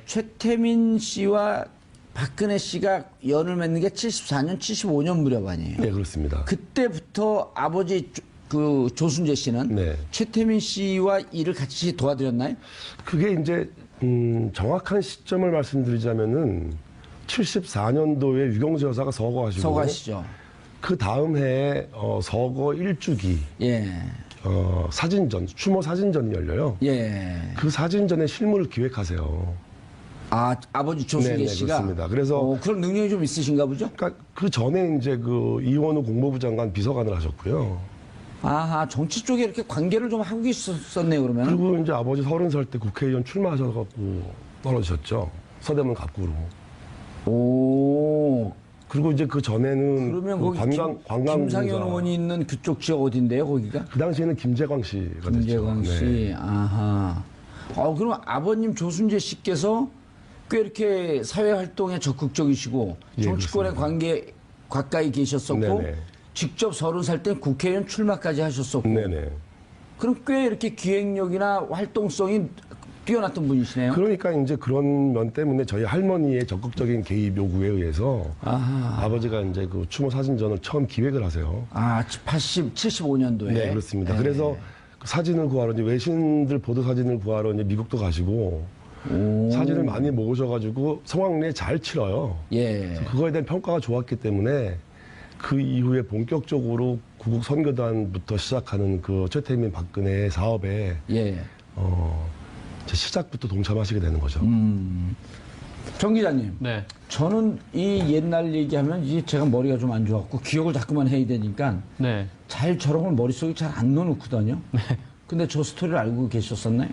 최태민 씨와 박근혜 씨가 연을 맺는 게 74년, 75년 무렵 아니에요? 네, 그렇습니다. 그때부터 아버지 그 조순재 씨는 네. 최태민 씨와 일을 같이 도와드렸나요? 그게 이제 정확한 시점을 말씀드리자면은 74년도에 유경수 여사가 서거하시고 서거하시죠. 그 다음 해에 서거 1주기 예. 사진전, 추모 사진전이 열려요. 예. 그 사진전의 실물을 기획하세요. 아버지 조순재 네네, 씨가. 그렇습니다. 그래서 그런 능력이 좀 있으신가 보죠? 그러니까 그 전에 이제 그 이원우 국무부 장관 비서관을 하셨고요. 아하, 정치 쪽에 이렇게 관계를 좀 하고 있었네요, 그러면. 그리고 이제 아버지 30살 때 국회의원 출마하셔갖고 떨어지셨죠. 서대문 갑구로. 오. 그리고 이제 그 전에는 그러면 그 거기 관광 김상현 의원이 있는 그쪽 지역 어딘데요, 거기가? 그 당시에는 김재광 씨가 김재광 됐죠. 씨. 네. 아하. 그럼 아버님 조순재 씨께서 꽤 이렇게 사회 활동에 적극적이시고 예, 정치권의 그렇습니다. 관계 가까이 계셨었고 네네. 직접 30살 때 국회의원 출마까지 하셨었고 네네. 그럼 꽤 이렇게 기획력이나 활동성이 뛰어났던 분이시네요. 그러니까 이제 그런 면 때문에 저희 할머니의 적극적인 개입 요구에 의해서 아하. 아버지가 이제 그 추모 사진전을 처음 기획을 하세요. 75년도에. 네, 그렇습니다. 그래서 그 사진을 구하러 이제 외신들 보도 사진을 구하러 이제 미국도 가시고 사진을 많이 모으셔가지고 성황리에 잘 치러요. 예. 그거에 대한 평가가 좋았기 때문에 그 이후에 본격적으로 구국 선교단부터 시작하는 그 최태민 박근혜 사업에 예. 제 시작부터 동참하시게 되는 거죠. 정 기자님. 네. 저는 이 옛날 얘기하면 이제 제가 머리가 좀 안 좋았고 기억을 자꾸만 해야 되니까 네. 잘 저런 걸 머릿속에 잘 안 넣어놓거든요. 근데 저 스토리를 알고 계셨었나요?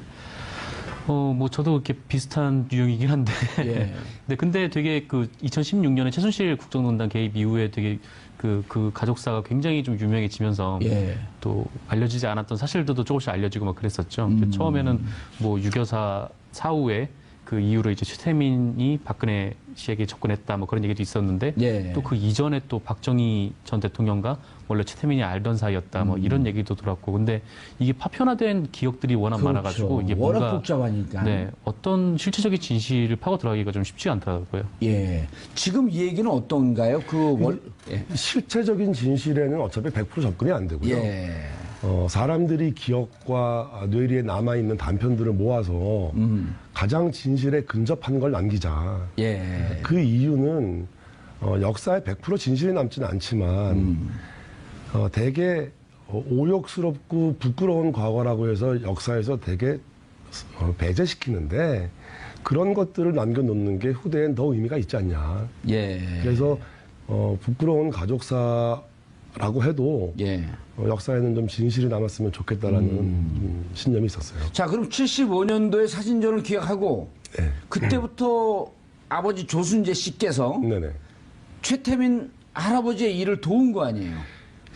뭐 저도 이렇게 비슷한 유형이긴 한데. 예. 네, 근데 되게 그 2016년에 최순실 국정농단 개입 이후에 되게 그 가족사가 굉장히 좀 유명해지면서 예. 또 알려지지 않았던 사실들도 조금씩 알려지고 막 그랬었죠. 처음에는 뭐 유교사 사후에 그 이후로 이제 최태민이 박근혜 씨에게 접근했다 뭐 그런 얘기도 있었는데 예. 또 그 이전에 또 박정희 전 대통령과 원래 최태민이 알던 사이였다 뭐 이런 얘기도 들었고 근데 이게 파편화된 기억들이 워낙 많아가지고 이게 워낙 뭔가 복잡하니까. 네 어떤 실체적인 진실을 파고 들어가기가 좀 쉽지 않더라고요. 예. 지금 이 얘기는 어떤가요? 예. 실체적인 진실에는 어차피 100% 접근이 안 되고요. 예. 사람들이 기억과 뇌리에 남아있는 단편들을 모아서 가장 진실에 근접한 걸 남기자. 예. 그 이유는 역사에 100% 진실이 남지는 않지만 되게 오욕스럽고 부끄러운 과거라고 해서 역사에서 되게 배제시키는데 그런 것들을 남겨놓는 게 후대엔 더 의미가 있지 않냐. 예. 그래서 부끄러운 가족사라고 해도 예. 역사에는 좀 진실이 남았으면 좋겠다라는 신념이 있었어요. 자, 그럼 75년도에 사진전을 기획하고 네. 그때부터 아버지 조순재 씨께서 네네. 최태민 할아버지의 일을 도운 거 아니에요?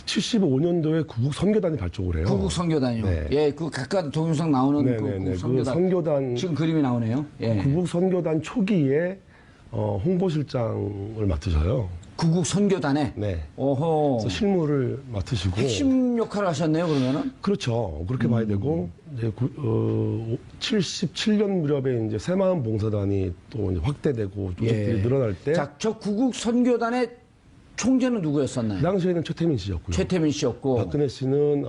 75년도에 구국 선교단이 발족을 해요. 구국 선교단이요. 네. 예, 그 각각 동영상 나오는 그 네네네. 구국 그 선교단. 선교단 지금 그림이 나오네요. 예. 구국 선교단 초기에 홍보실장을 맡으셔요. 구국 선교단에. 네. 오호. 그래서 실무를 맡으시고 핵심 역할을 하셨네요, 그러면은. 그렇죠. 그렇게 봐야 되고 이제 77년 무렵에 이제 새마을 봉사단이 또 이제 확대되고 조직들이 늘어날 때 자, 저 구국 선교단의 총재는 누구였었나요? 그 당시에는 최태민 씨였고요. 최태민 씨였고. 박근혜 씨는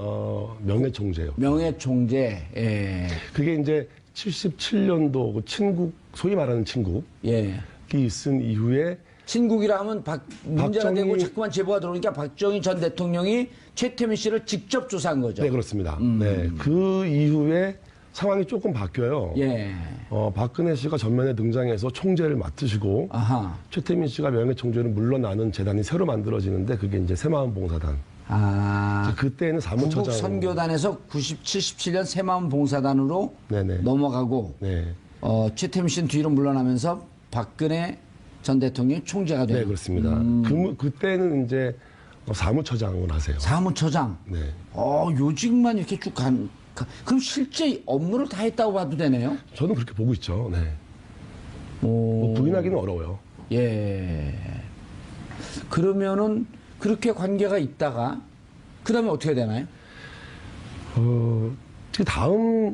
명예총재요. 명예총재. 예. 그게 이제 77년도 그 친국 소위 말하는 친국이 예. 있은 이후에 친국이라 하면 문제가 박정희- 되고 자꾸만 제보가 들어오니까 박정희 전 대통령이 최태민 씨를 직접 조사한 거죠. 네 그렇습니다. 네, 그 이후에 상황이 조금 바뀌어요. 예. 박근혜 씨가 전면에 등장해서 총재를 맡으시고 아하. 최태민 씨가 명예총재를 물러나는 재단이 새로 만들어지는데 그게 이제 새마을봉사단. 아. 그때는 사무처장. 구국 선교단에서 77년 새마음 봉사단으로 네네. 넘어가고 네, 최태민 씨는 뒤로 물러나면서 박근혜 전 대통령이 총재가 네 되는 그렇습니다. 그때는 이제 사무처장을 하세요. 사무처장. 네. 요직만 이렇게 쭉 그럼 실제 업무를 다 했다고 봐도 되네요. 저는 그렇게 보고 있죠. 네. 뭐 부인하기는 어려워요. 예. 그러면은 그렇게 관계가 있다가 그다음에 어떻게 되나요?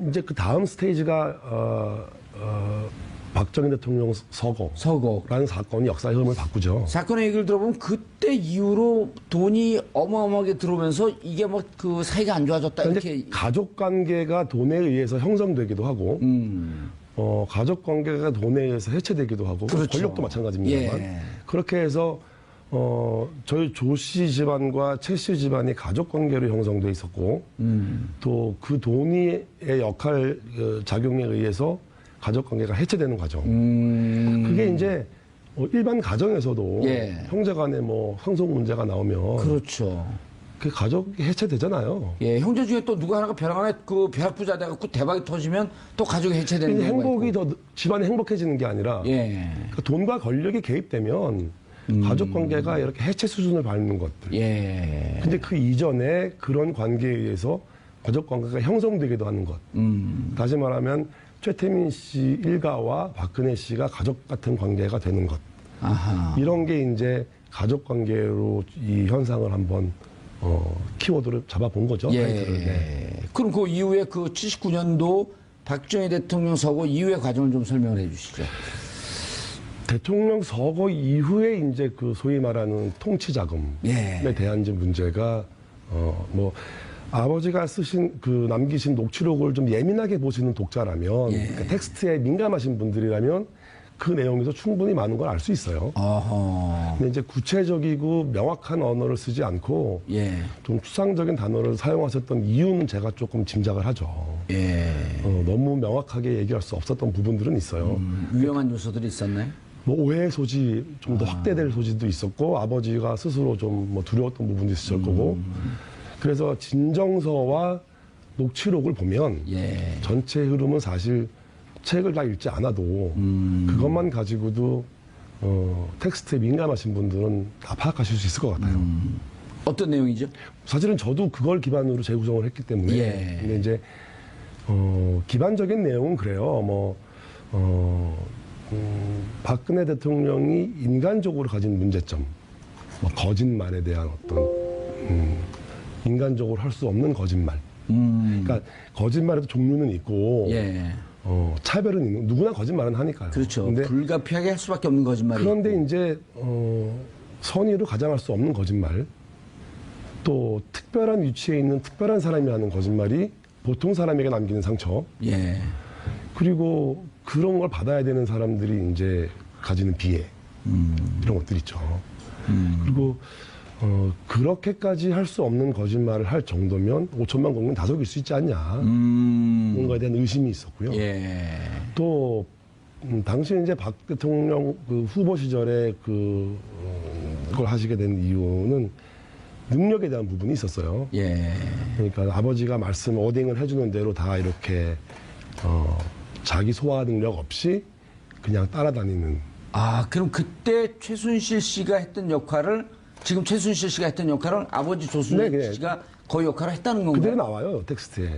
이제 그 다음 스테이지가 박정희 대통령 서거라는 사건이 역사의 흐름을 바꾸죠. 사건의 얘기를 들어보면 그때 이후로 돈이 어마어마하게 들어오면서 이게 뭐 그 사이가 안 좋아졌다 그런데 이렇게. 가족 관계가 돈에 의해서 형성되기도 하고, 가족 관계가 돈에 의해서 해체되기도 하고, 그렇죠. 권력도 마찬가지입니다만 예. 그렇게 해서 저희 조씨 집안과 최씨 집안이 가족 관계로 형성돼 있었고, 또 그 돈의 역할 작용에 의해서 가족 관계가 해체되는 과정. 그게 이제 일반 가정에서도 예. 형제간에 뭐 상속 문제가 나오면 그렇죠. 그 가족이 해체되잖아요. 예, 형제 중에 또 누가 하나가 벼랑간에 그 벼락부자 돼갖고 대박이 터지면 또 가족이 해체되는 근데 경우가 행복이 있고. 더 집안이 행복해지는 게 아니라 예, 그 돈과 권력이 개입되면 가족 관계가 이렇게 해체 수준을 밟는 것들. 예. 근데 그 이전에 그런 관계에 의해서 가족 관계가 형성되기도 하는 것. 다시 말하면 최태민 씨 일가와 박근혜 씨가 가족 같은 관계가 되는 것. 아하. 이런 게 이제 가족 관계로 이 현상을 한번 키워드를 잡아본 거죠. 타이틀을. 네. 예. 그럼 그 이후에 그 79년도 박정희 대통령 서거 이후의 과정을 좀 설명을 해 주시죠. 대통령 서거 이후에 이제 그 소위 말하는 통치 자금에 예. 대한 이제 문제가 뭐 아버지가 쓰신 그 남기신 녹취록을 좀 예민하게 보시는 독자라면 예. 그러니까 텍스트에 민감하신 분들이라면 그 내용에서 충분히 많은 걸 알 수 있어요. 어허. 근데 이제 구체적이고 명확한 언어를 쓰지 않고 예. 좀 추상적인 단어를 사용하셨던 이유는 제가 조금 짐작을 하죠. 예. 너무 명확하게 얘기할 수 없었던 부분들은 있어요. 위험한 요소들이 있었나요? 뭐 오해의 소지, 좀 더 확대될 소지도 있었고 아버지가 스스로 좀 뭐 두려웠던 부분도 있었을 거고. 그래서 진정서와 녹취록을 보면 예. 전체 흐름은 사실 책을 다 읽지 않아도 그것만 가지고도 텍스트에 민감하신 분들은 다 파악하실 수 있을 것 같아요. 어떤 내용이죠? 사실은 저도 그걸 기반으로 재구성을 했기 때문에. 예. 근데 이제 기반적인 내용은 그래요. 박근혜 대통령이 인간적으로 가진 문제점, 뭐 거짓말에 대한 어떤 인간적으로 할 수 없는 거짓말. 그러니까 거짓말에도 종류는 있고 예. 차별은 있는. 누구나 거짓말은 하니까요. 그렇죠. 근데 불가피하게 할 수밖에 없는 거짓말이. 그런데 있고. 이제 선의로 가장할 수 없는 거짓말, 또 특별한 위치에 있는 특별한 사람이 하는 거짓말이 보통 사람에게 남기는 상처, 예. 그리고 그런 걸 받아야 되는 사람들이 이제 가지는 비애, 이런 것들 있죠. 그리고 그렇게까지 할 수 없는 거짓말을 할 정도면 5천만 국민 다 속일 수 있지 않냐. 뭔가에 대한 의심이 있었고요. 예. 또 당시 이제 박 대통령 그 후보 시절에 그걸 하시게 된 이유는 능력에 대한 부분이 있었어요. 예. 그러니까 아버지가 말씀 어딩을 해주는 대로 다 이렇게 자기 소화 능력 없이 그냥 따라다니는. 아, 그럼 그때 최순실 씨가 했던 역할을 지금 최순실 씨가 했던 역할을 아버지 조순실 네, 씨가 그 역할을 했다는 건가요? 그대로 나와요, 텍스트에.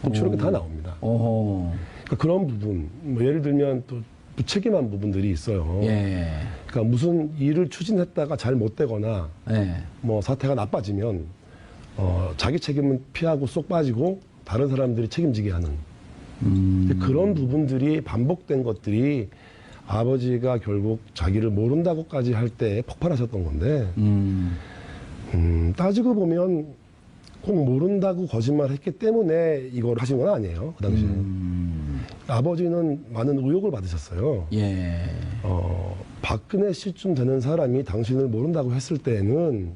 녹취록이 다 나옵니다. 오호. 그러니까 그런 부분, 뭐 예를 들면 또 무책임한 부분들이 있어요. 예. 그러니까 무슨 일을 추진했다가 잘 못 되거나 예. 뭐 사태가 나빠지면 자기 책임은 피하고 쏙 빠지고 다른 사람들이 책임지게 하는 그런 부분들이 반복된 것들이 아버지가 결국 자기를 모른다고까지 할 때 폭발하셨던 건데 따지고 보면 꼭 모른다고 거짓말했기 때문에 이걸 하신 건 아니에요. 그 당시에 아버지는 많은 의혹을 받으셨어요. 예. 박근혜 씨쯤 되는 사람이 당신을 모른다고 했을 때는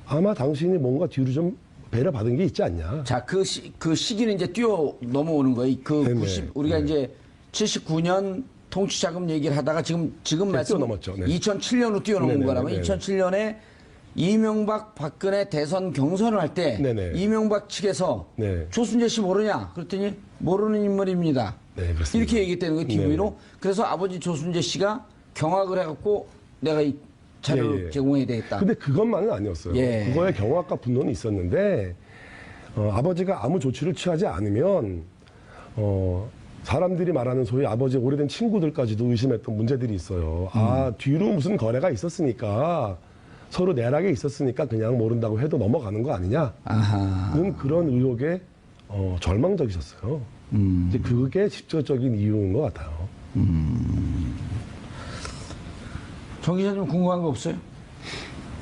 아마 당신이 뭔가 뒤로 좀 배려받은 게 있지 않냐. 자, 그 시기는 이제 뛰어 넘어오는 거예요. 네네. 우리가 네. 이제 79년 통치자금 얘기를 하다가 지금 말씀 뛰어넘었죠. 네. 2007년으로 뛰어넘은 네네, 거라면 네네. 2007년에 이명박 박근혜 대선 경선을 할 때 네네. 이명박 측에서 네. 조순재 씨 모르냐? 그랬더니 모르는 인물입니다. 네, 그렇습니다. 이렇게 얘기했다는 거예요, 기밀로. 네네. 그래서 아버지 조순재 씨가 경악을 해갖고 내가 이 자료를 예, 예. 제공해야 되겠다. 근데 그것만은 아니었어요. 예. 그거에 경악과 분노는 있었는데 아버지가 아무 조치를 취하지 않으면 사람들이 말하는 소위 아버지의 오래된 친구들까지도 의심했던 문제들이 있어요. 아, 뒤로 무슨 거래가 있었으니까 서로 내락에 있었으니까 그냥 모른다고 해도 넘어가는 거 아니냐는 아하. 그런 의혹에 절망적이셨어요. 이제 그게 직접적인 이유인 것 같아요. 정 기자님 궁금한 거 없어요?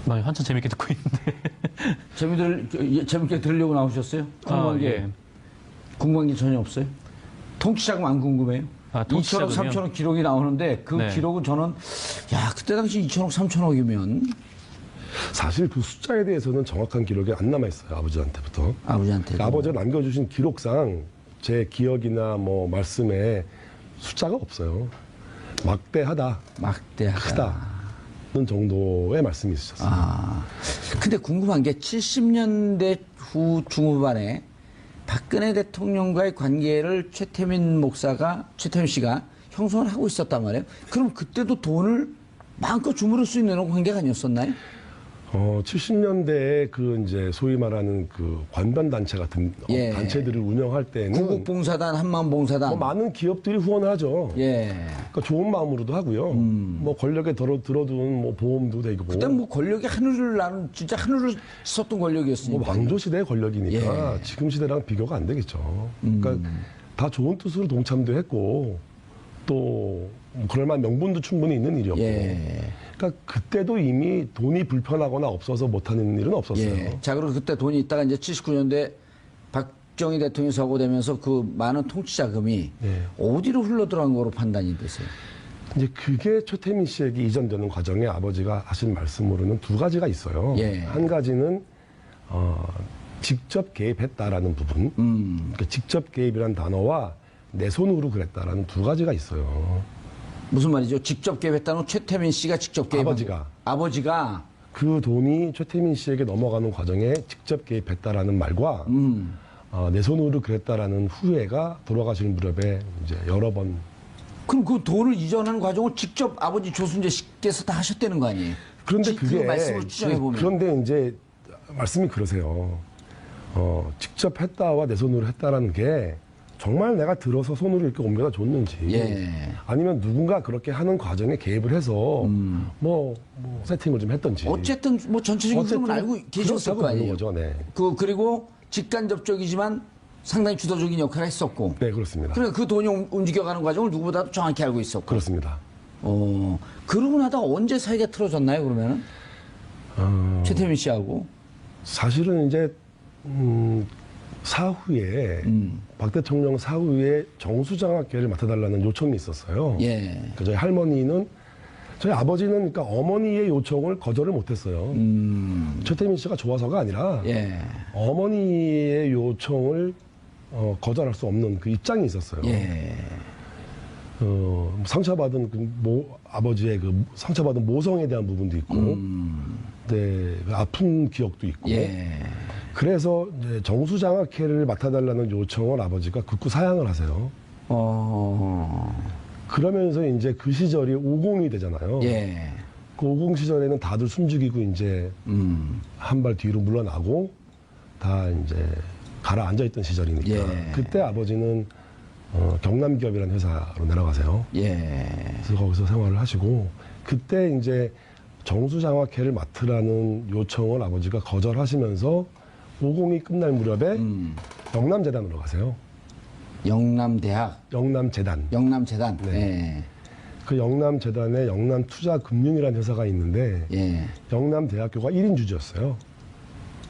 한참 재밌게 듣고 있는데. 재밌게 들으려고 나오셨어요? 궁금한 게 예. 궁금한 게 전혀 없어요? 통치자금 안 궁금해요? 아, 2천억, 통치자금이요? 3천억 기록이 나오는데 그 네. 기록은 저는 그때 당시 2천억, 3천억이면 사실 그 숫자에 대해서는 정확한 기록이 안 남아있어요. 아버지한테부터. 아버지한테 아버지가 남겨주신 기록상 제 기억이나 뭐 말씀에 숫자가 없어요. 막대하다, 막대하다. 크다는 정도의 말씀이 있으셨어요. 근데 궁금한 게 70년대 후 중후반에 박근혜 대통령과의 관계를 최태민 씨가 형성을 하고 있었단 말이에요. 그럼 그때도 돈을 마음껏 주무를 수 있는 관계가 아니었었나요? 70년대에 그 이제 소위 말하는 그 관변 단체 같은 예. 단체들을 운영할 때는 구국봉사단, 한마음봉사단. 뭐 많은 기업들이 후원을 하죠. 예. 그러니까 좋은 마음으로도 하고요. 뭐 권력에 들어둔 뭐 보험도 되고. 그때 뭐 권력이 하늘을 나는 진짜 하늘을 썼던 권력이었으니까. 뭐 왕조 시대의 권력이니까 예. 지금 시대랑 비교가 안 되겠죠. 그러니까 다 좋은 뜻으로 동참도 했고 또 그럴 만한 명분도 충분히 있는 일이었고. 예. 그러니까 그때도 이미 돈이 불편하거나 없어서 못하는 일은 없었어요. 예. 자, 그리고 그때 돈이 있다가 이제 79년대 박정희 대통령이 서거되면서 그 많은 통치 자금이 예. 어디로 흘러들어간 거로 판단이 되세요? 이제 그게 최태민 씨에게 이전되는 과정에 아버지가 하신 말씀으로는 두 가지가 있어요. 예. 한 가지는 직접 개입했다라는 부분. 그러니까 직접 개입이라는 단어와 내 손으로 그랬다라는 두 가지가 있어요. 무슨 말이죠? 직접 개입했다는 최태민 씨가 직접 개입. 아버지가 그 돈이 최태민 씨에게 넘어가는 과정에 직접 개입했다라는 말과 내 손으로 그랬다라는 후회가 돌아가실 무렵에 이제 여러 번. 그럼 그 돈을 이전하는 과정을 직접 아버지 조순재 씨께서 다 하셨다는 거 아니에요? 그런데 그 그게 말씀을 추정해 보면. 그런데 이제 말씀이 그러세요. 직접 했다와 내 손으로 했다라는 게 정말 내가 들어서 손으로 이렇게 옮겨다 줬는지 예. 아니면 누군가 그렇게 하는 과정에 개입을 해서 뭐 세팅을 좀 했던지 어쨌든 뭐 전체적인 흐름은 알고 계셨을 거 아니에요. 거죠. 네. 그리고 직간접적이지만 상당히 주도적인 역할을 했었고. 네, 그렇습니다. 그러니까 그 돈이 움직여가는 과정을 누구보다도 정확히 알고 있었고. 그렇습니다. 그러고 나다 언제 사이가 틀어졌나요, 그러면은? 최태민 씨하고? 사실은 이제 사후에 박 대통령 사후에 정수장학회를 맡아달라는 요청이 있었어요. 예. 그러니까 저희 아버지는 그러니까 어머니의 요청을 거절을 못했어요. 최태민 씨가 좋아서가 아니라 예. 어머니의 요청을 거절할 수 없는 그 입장이 있었어요. 예. 상처받은 아버지의 그 상처받은 모성에 대한 부분도 있고, 네, 그 아픈 기억도 있고. 예. 그래서 이제 정수장학회를 맡아달라는 요청을 아버지가 극구 사양을 하세요. 그러면서 이제 그 시절이 50이 되잖아요. 예. 그 50 시절에는 다들 숨죽이고 이제 한 발 뒤로 물러나고 다 이제 가라앉아 있던 시절이니까. 예. 그때 아버지는 경남기업이라는 회사로 내려가세요. 예. 그래서 거기서 생활을 하시고 그때 이제 정수장학회를 맡으라는 요청을 아버지가 거절하시면서 50이 끝날 무렵에 영남재단으로 가세요. 영남대학. 영남재단. 영남재단. 네. 그 영남재단에 영남투자금융이라는 회사가 있는데 예. 영남대학교가 1인 주주였어요.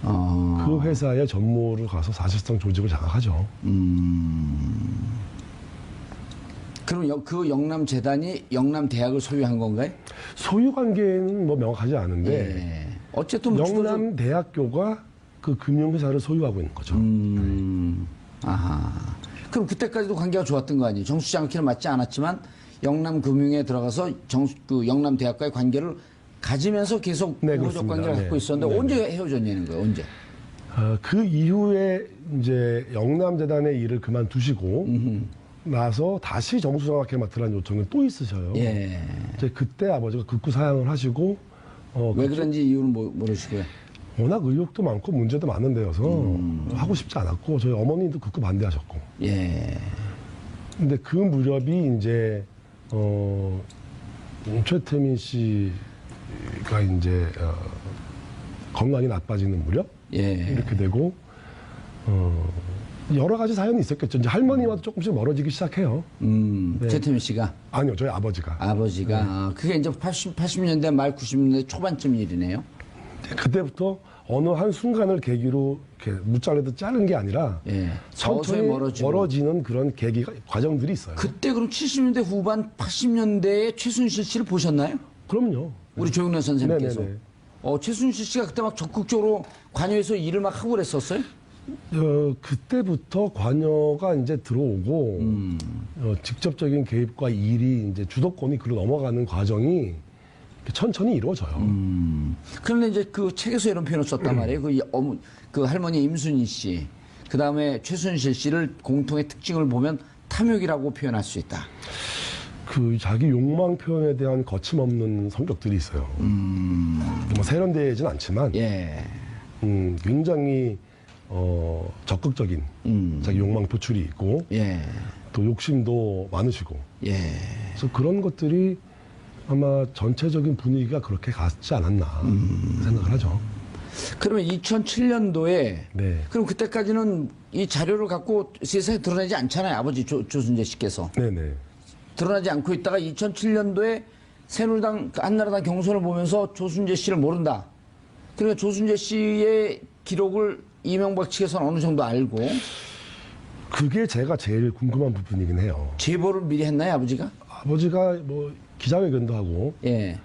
그 회사의 전무를 가서 사실상 조직을 장악하죠. 그럼 그 영남재단이 영남대학을 소유한 건가요? 소유 관계는 뭐 명확하지 않은데 예. 어쨌든 뭐 영남대학교가 그 금융회사를 소유하고 있는 거죠. 아하. 그럼 그때까지도 관계가 좋았던 거 아니에요? 정수장학회는 맞지 않았지만 영남금융에 들어가서 그 영남대학과의 관계를 가지면서 계속 네, 우호적 그렇습니다. 관계를 네. 갖고 있었는데 네, 언제 헤어졌냐는 거예요? 언제? 그 이후에 이제 영남재단의 일을 그만두시고 나서 다시 정수장학회 맡으라는 요청이 또 있으셔요. 예. 이제 그때 아버지가 극구 사양을 하시고 왜 그런지 이유는 모르시고요. 워낙 의혹도 많고 문제도 많은 데여서 하고 싶지 않았고 저희 어머니도 극구 반대하셨고. 예. 근데 그 무렵이 이제 최태민 씨가 이제 건강이 나빠지는 무렵 예. 이렇게 되고 여러 가지 사연이 있었겠죠. 이제 할머니와도 조금씩 멀어지기 시작해요. 네. 최태민 씨가 아니요, 저희 아버지가. 아버지가 아, 그게 이제 80년대 말 90년대 초반쯤 일이네요. 그때부터 어느 한 순간을 계기로 이렇게 무잘라도 자른 게 아니라 예. 천천히 서서히 멀어지는 그런 계기가 과정들이 있어요. 그때 그럼 70년대 후반 80년대에 최순실 씨를 보셨나요? 그럼요. 우리 조영래 선생님께서. 네네네. 최순실 씨가 그때 막 적극적으로 관여해서 일을 막 하고 그랬었어요? 그때부터 관여가 이제 들어오고 직접적인 개입과 일이 이제 주도권이 그로 넘어가는 과정이 이렇게 천천히 이루어져요. 그런데 이제 그 책에서 이런 표현을 썼단 말이에요. 그 할머니 임순희 씨, 그 다음에 최순실 씨를 공통의 특징을 보면 탐욕이라고 표현할 수 있다. 그 자기 욕망 표현에 대한 거침없는 성격들이 있어요. 뭐 세련되진 않지만 예. 굉장히 적극적인 자기 욕망 표출이 있고 예. 또 욕심도 많으시고 예. 그래서 그런 것들이 아마 전체적인 분위기가 그렇게 갔지 않았나 생각을 하죠. 그러면 2007년도에 네. 그럼 그때까지는 이 자료를 갖고 세상에 드러내지 않잖아요. 아버지 조순재 씨께서. 네네. 드러나지 않고 있다가 2007년도에 새누리당, 한나라당 경선을 보면서 조순재 씨를 모른다. 그러니까 조순재 씨의 기록을 이명박 측에서는 어느 정도 알고 그게 제가 제일 궁금한 부분이긴 해요. 제보를 미리 했나요, 아버지가? 아버지가 뭐 기자회견도 하고 예,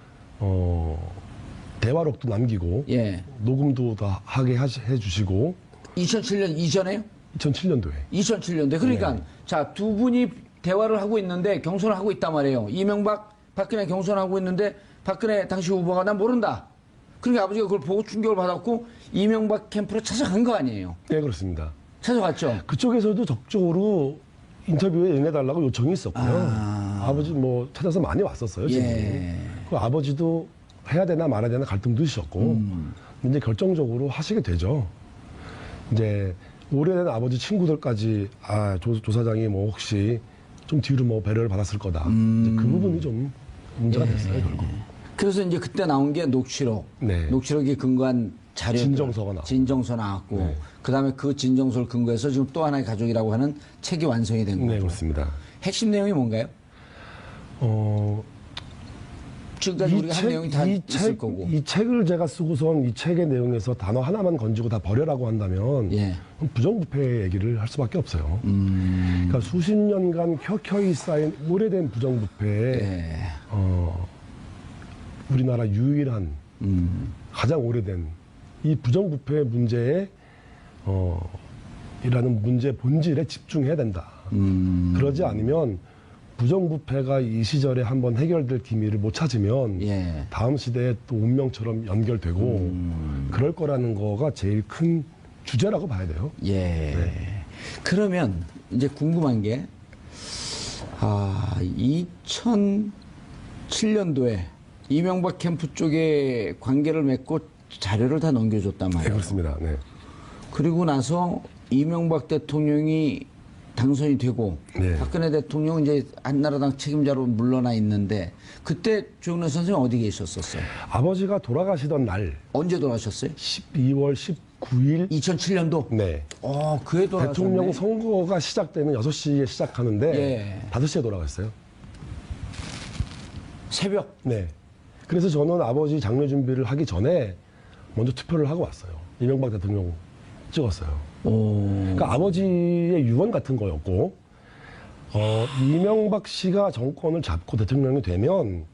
대화록도 남기고 예. 녹음도 다 하게 해주시고 2007년 이전에요? 2007년도에 2007년도에. 그러니까 네. 자, 두 분이 대화를 하고 있는데 경선을 하고 있단 말이에요. 이명박, 박근혜 경선을 하고 있는데 박근혜 당시 후보가 난 모른다. 그러니까 아버지가 그걸 보고 충격을 받았고 이명박 캠프로 찾아간 거 아니에요. 네 그렇습니다. 찾아갔죠. 그쪽에서도 적극적으로 인터뷰에 응해달라고 요청이 있었고요. 아버지 뭐 찾아서 많이 왔었어요. 지금. 예. 그 아버지도 해야 되나 말아야 되나 갈등도 있었고 이제 결정적으로 하시게 되죠. 이제 오래된 아버지 친구들까지 조 사장이 뭐 혹시 좀 뒤로 뭐 배려를 받았을 거다. 이제 그 부분이 좀 문제가 됐어요 결국. 그래서 이제 그때 나온 게 녹취록. 네. 녹취록이 근거한 자료. 진정서가 나왔고. 진정서 나왔고. 네. 그 다음에 그 진정서를 근거해서 지금 또 하나의 가족이라고 하는 책이 완성이 된 거죠. 네 그렇습니다. 핵심 내용이 뭔가요? 지금까지 우리가 한 내용이 다 있을 거고. 이 책을 제가 쓰고선 이 책의 내용에서 단어 하나만 건지고 다 버려라고 한다면 예. 부정부패 얘기를 할 수밖에 없어요. 그러니까 수십 년간 켜켜이 쌓인 오래된 부정부패에 예. 우리나라 유일한 가장 오래된 이 부정부패 문제에 이라는 문제 본질에 집중해야 된다. 그러지 않으면 부정부패가 이 시절에 한번 해결될 기미를 못 찾으면 예. 다음 시대에 또 운명처럼 연결되고 그럴 거라는 거가 제일 큰 주제라고 봐야 돼요. 예. 그러면 이제 궁금한 게, 2007년도에 이명박 캠프 쪽에 관계를 맺고 자료를 다 넘겨줬단 네, 말이에요. 그렇습니다. 네. 그리고 나서 이명박 대통령이 당선이 되고 네. 박근혜 대통령은 이제 한나라당 책임자로 물러나 있는데 그때 조영래 선생님 어디 계셨었어요? 아버지가 돌아가시던 날 언제 돌아가셨어요? 12월 19일 2007년도? 네. 그해 돌아가셨네. 대통령 선거가 시작되는 6시에 시작하는데 예. 5시에 돌아갔어요. 새벽. 네. 그래서 저는 아버지 장례 준비를 하기 전에 먼저 투표를 하고 왔어요. 이명박 대통령 찍었어요. 그러니까 아버지의 유언 같은 거였고, 이명박 씨가 정권을 잡고 대통령이 되면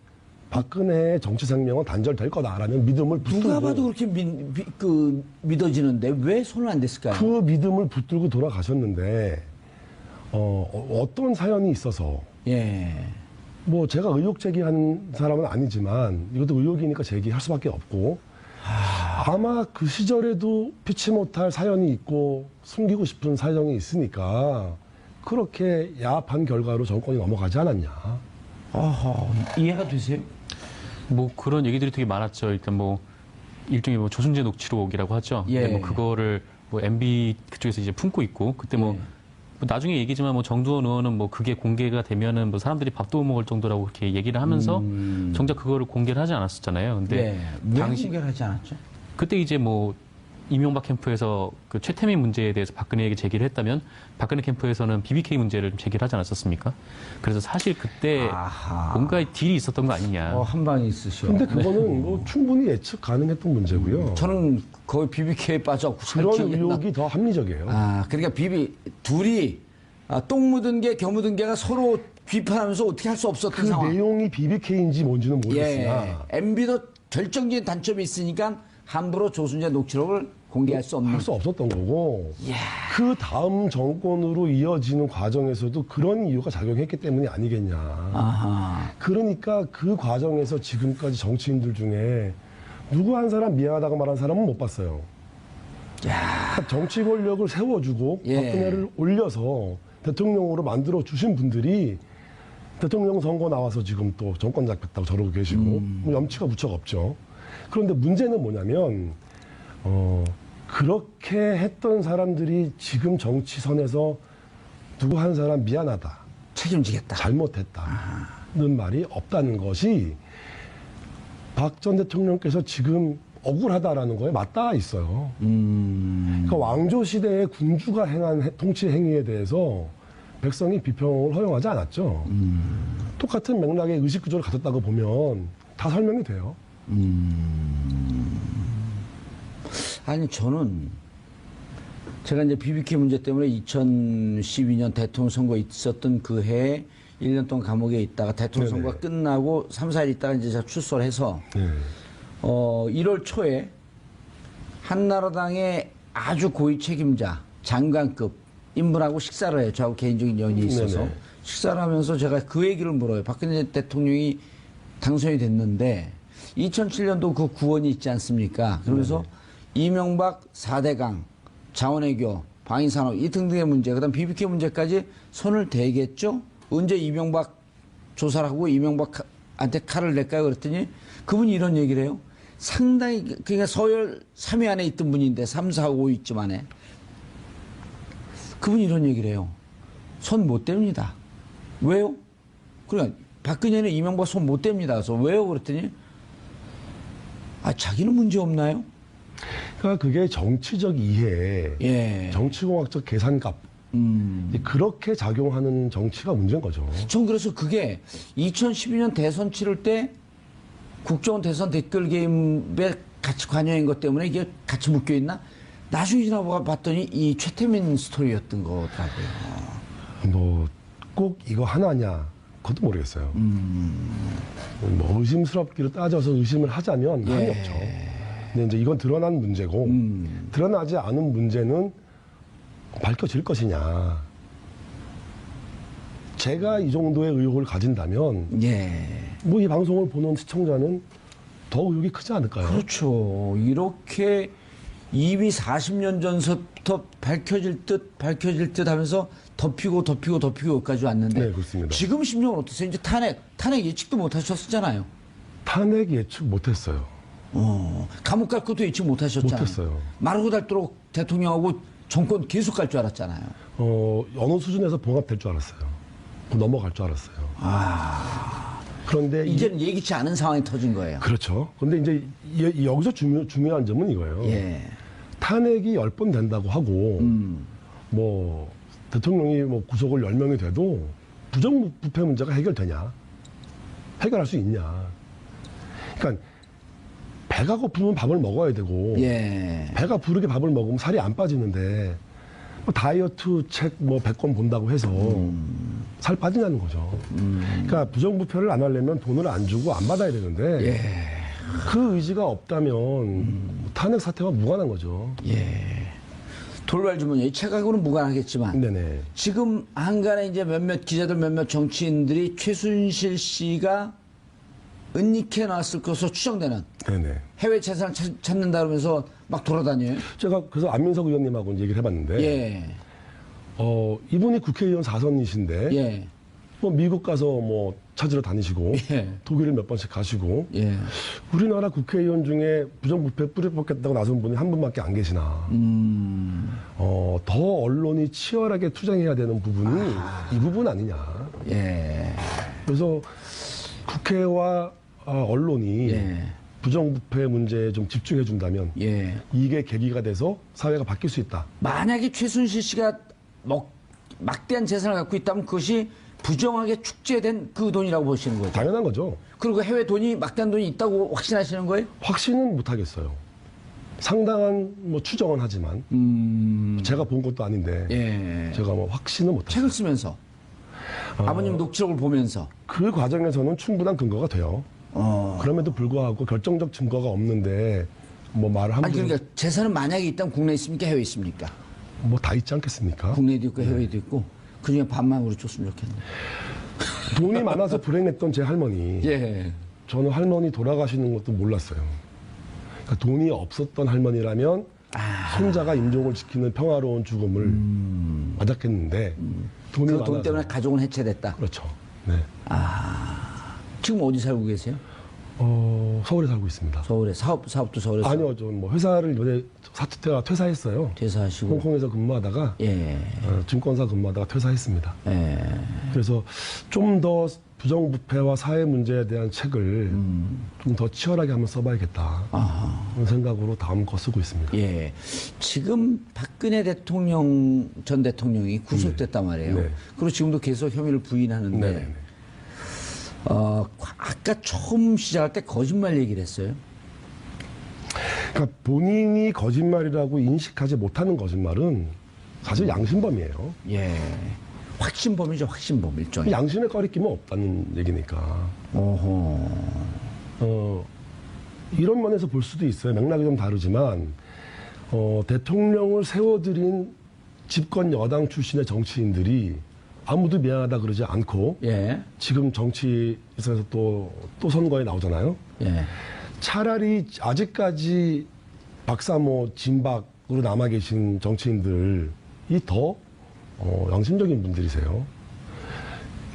박근혜의 정치 생명은 단절될 거다라는 믿음을 붙들고 누가 봐도 그렇게 믿어지는데 왜 손을 안 댔을까요? 그 믿음을 붙들고 돌아가셨는데 어떤 사연이 있어서 예. 뭐 제가 의혹 제기한 사람은 아니지만 이것도 의혹이니까 제기할 수밖에 없고 아마 그 시절에도 피치 못할 사연이 있고 숨기고 싶은 사정이 있으니까 그렇게 야합한 결과로 정권이 넘어가지 않았냐. 이해가 되세요? 뭐 그런 얘기들이 되게 많았죠. 일단 뭐 일종의 뭐 조순재 녹취록이라고 하죠. 예. 근데 뭐 그거를 뭐 MB 그쪽에서 이제 품고 있고 그때 뭐 뭐 나중에 얘기지만 뭐 정두원 의원은 뭐 그게 공개가 되면은 뭐 사람들이 밥도 못 먹을 정도라고 그렇게 얘기를 하면서 정작 그거를 공개를 하지 않았었잖아요. 근데 왜 공개를 하지 않았죠? 그때 이제 뭐 이명박 캠프에서 그 최태민 문제에 대해서 박근혜에게 제기를 했다면 박근혜 캠프에서는 BBK 문제를 좀 제기를 하지 않았었습니까? 그래서 사실 그때 아하. 뭔가 딜이 있었던 거 아니냐. 한 방이 있으셔. 근데 그거는 뭐 충분히 예측 가능했던 문제고요. 저는 거의 BBK에 빠져갖고 잘 그런 기억이 안 나. 의혹이 더 합리적이에요. 그러니까 둘이 똥 묻은 개, 겨 묻은 개가 서로 비판하면서 어떻게 할 수 없었던 그 상황. 내용이 BBK인지 뭔지는 모르겠으나 MB도 결정적인 단점이 있으니까 함부로 조순재 녹취록을 공개할 수 없는. 할 수 없었던 거고 그 다음 정권으로 이어지는 과정에서도 그런 이유가 작용했기 때문이 아니겠냐. 아하. 그러니까 그 과정에서 지금까지 정치인들 중에 누구 한 사람 미안하다고 말한 사람은 못 봤어요. 그러니까 정치 권력을 세워주고 예. 박근혜를 올려서 대통령으로 만들어 주신 분들이 대통령 선거 나와서 지금 또 정권 잡혔다고 저러고 계시고 뭐 염치가 무척 없죠. 그런데 문제는 뭐냐면 그렇게 했던 사람들이 지금 정치선에서 누구 한 사람 미안하다, 책임지겠다. 잘못했다는 말이 없다는 것이 박 전 대통령께서 지금 억울하다라는 거에 맞닿아 있어요. 그러니까 왕조 시대의 군주가 행한 통치 행위에 대해서 백성이 비평을 허용하지 않았죠. 똑같은 맥락의 의식 구조를 가졌다고 보면 다 설명이 돼요. 아니 저는 제가 이제 BBK 문제 때문에 2012년 대통령 선거 있었던 그 해에 1년 동안 감옥에 있다가 대통령 네네. 선거가 끝나고 3, 4일 있다가 이제 제가 출소를 해서 네. 1월 초에 한나라당의 아주 고위 책임자 장관급 인물하고 식사를 해요. 저하고 개인적인 연이 있어서 네네. 식사를 하면서 제가 그 얘기를 물어요. 박근혜 대통령이 당선이 됐는데 2007년도 그 구원이 있지 않습니까? 그러면서 이명박 4대강, 자원외교, 방위산업 이 등등의 문제, 그다음 BBK 문제까지 손을 대겠죠? 언제 이명박 조사를 하고 이명박한테 칼을 낼까요? 그랬더니 그분이 이런 얘기를 해요. 상당히 그러니까 서열 3위 안에 있던 분인데 3, 4, 5위쯤 안에 그분이 이런 얘기를 해요. 손 못 댑니다. 왜요? 그러니까 박근혜는 이명박 손 못 댑니다. 그래서 왜요? 그랬더니 자기는 문제 없나요? 그러니까 그게 정치적 이해, 예. 정치공학적 계산값 그렇게 작용하는 정치가 문제인 거죠. 전 그래서 그게 2012년 대선 치를 때 국정원 대선 댓글 게임에 같이 관여한 것 때문에 이게 같이 묶여 있나? 나중에 지나가 봤더니 이 최태민 스토리였던 거더라고요. 뭐 꼭 이거 하나냐 그것도 모르겠어요. 뭐 의심스럽기로 따져서 의심을 하자면 한이 없죠. 근데 이제 이건 드러난 문제고 드러나지 않은 문제는 밝혀질 것이냐. 제가 이 정도의 의혹을 가진다면 예. 뭐 이 방송을 보는 시청자는 더 의혹이 크지 않을까요? 그렇죠. 이렇게 이미 40년 전부터 밝혀질 듯 하면서 덮이고 여기까지 왔는데. 네, 그렇습니다. 지금 심정은 어떠세요? 이제 탄핵 예측도 못 하셨잖아요. 탄핵 예측 못했어요. 감옥 갈 것도 예측 못 하셨잖아요. 못했어요. 마르고 닳도록 대통령하고 정권 계속 갈 줄 알았잖아요. 어느 수준에서 봉합될 줄 알았어요. 넘어갈 줄 알았어요. 그런데 이제는 예기치 않은 상황이 터진 거예요. 그렇죠. 근데 이제 여기서 중요한 점은 이거예요. 예. 탄핵이 10번 된다고 하고 뭐 대통령이 뭐 구속을 10명이 돼도 부정부패 문제가 해결되냐? 해결할 수 있냐? 그러니까 배가 고프면 밥을 먹어야 되고 예. 배가 부르게 밥을 먹으면 살이 안 빠지는데 뭐 다이어트 책 뭐 100권 본다고 해서 살 빠지냐는 거죠. 그러니까 부정부패를 안 하려면 돈을 안 주고 안 받아야 되는데 예. 그 의지가 없다면 탄핵 사태와 무관한 거죠. 예. 돌발 주머니 책하고는 무관하겠지만 네네. 지금 한간에 이제 몇몇 기자들 몇몇 정치인들이 최순실 씨가 은닉해 놨을 것으로 추정되는 네네. 해외 재산을 찾는다 그러면서 막 돌아다녀요. 제가 그래서 안민석 의원님하고 이제 얘기를 해봤는데 예. 이분이 국회의원 4선이신데 예. 뭐 미국 가서 뭐 찾으러 다니시고 예. 독일을 몇 번씩 가시고 예. 우리나라 국회의원 중에 부정부패 뿌리 뽑겠다고 나선 분이 한 분밖에 안 계시나. 더 언론이 치열하게 투쟁해야 되는 부분이 이 부분 아니냐. 예. 그래서 국회와 언론이 예. 부정부패 문제에 좀 집중해 준다면 예. 이게 계기가 돼서 사회가 바뀔 수 있다. 만약에 최순실 씨가 막대한 재산을 갖고 있다면 그것이 부정하게 축제된 그 돈이라고 보시는 거죠. 당연한 거죠. 그리고 해외 돈이 막대한 돈이 있다고 확신하시는 거예요? 확신은 못 하겠어요. 상당한 뭐 추정은 하지만 제가 본 것도 아닌데 예. 제가 뭐 확신은 못 하겠어요. 책을 쓰면서 아버님 녹취록을 보면서 그 과정에서는 충분한 근거가 돼요. 그럼에도 불구하고 결정적 증거가 없는데 뭐 말을 아니 함부로 그러니까 재산은 만약에 있다면 국내에 있습니까? 해외에 있습니까? 뭐 다 있지 않겠습니까? 국내에도 있고 해외에도 있고 그중에 반만 우리 줬으면 좋겠네. 돈이 많아서 불행했던 제 할머니. 예. 저는 할머니 돌아가시는 것도 몰랐어요. 그러니까 돈이 없었던 할머니라면 손자가 임종을 지키는 평화로운 죽음을 맞았겠는데 돈이 그 많아서 돈 때문에 가족은 해체됐다. 그렇죠. 네. 지금 어디 살고 계세요? 서울에 살고 있습니다. 서울에 사업도 서울에서 아니요, 저 뭐 회사를 요새 퇴사했어요. 퇴사하시고. 홍콩에서 근무하다가 예. 증권사 근무하다가 퇴사했습니다. 예. 그래서 좀 더 부정부패와 사회 문제에 대한 책을 좀 더 치열하게 한번 써봐야겠다. 그런 생각으로 다음 거 쓰고 있습니다. 예. 지금 박근혜 전 대통령이 구속됐단 말이에요. 네. 그리고 지금도 계속 혐의를 부인하는데 네네네. 아까 처음 시작할 때 거짓말 얘기를 했어요. 그러니까 본인이 거짓말이라고 인식하지 못하는 거짓말은 사실 양심범이에요. 예. 확신범이죠, 확신범 일종의. 양심에 꺼리낌은 없다는 얘기니까. 어허. 이런 면에서 볼 수도 있어요. 맥락이 좀 다르지만 대통령을 세워드린 집권 여당 출신의 정치인들이 아무도 미안하다 그러지 않고 예. 지금 정치에서 또 선거에 나오잖아요. 예. 차라리 아직까지 박사모 진박으로 남아 계신 정치인들이 더 양심적인 분들이세요.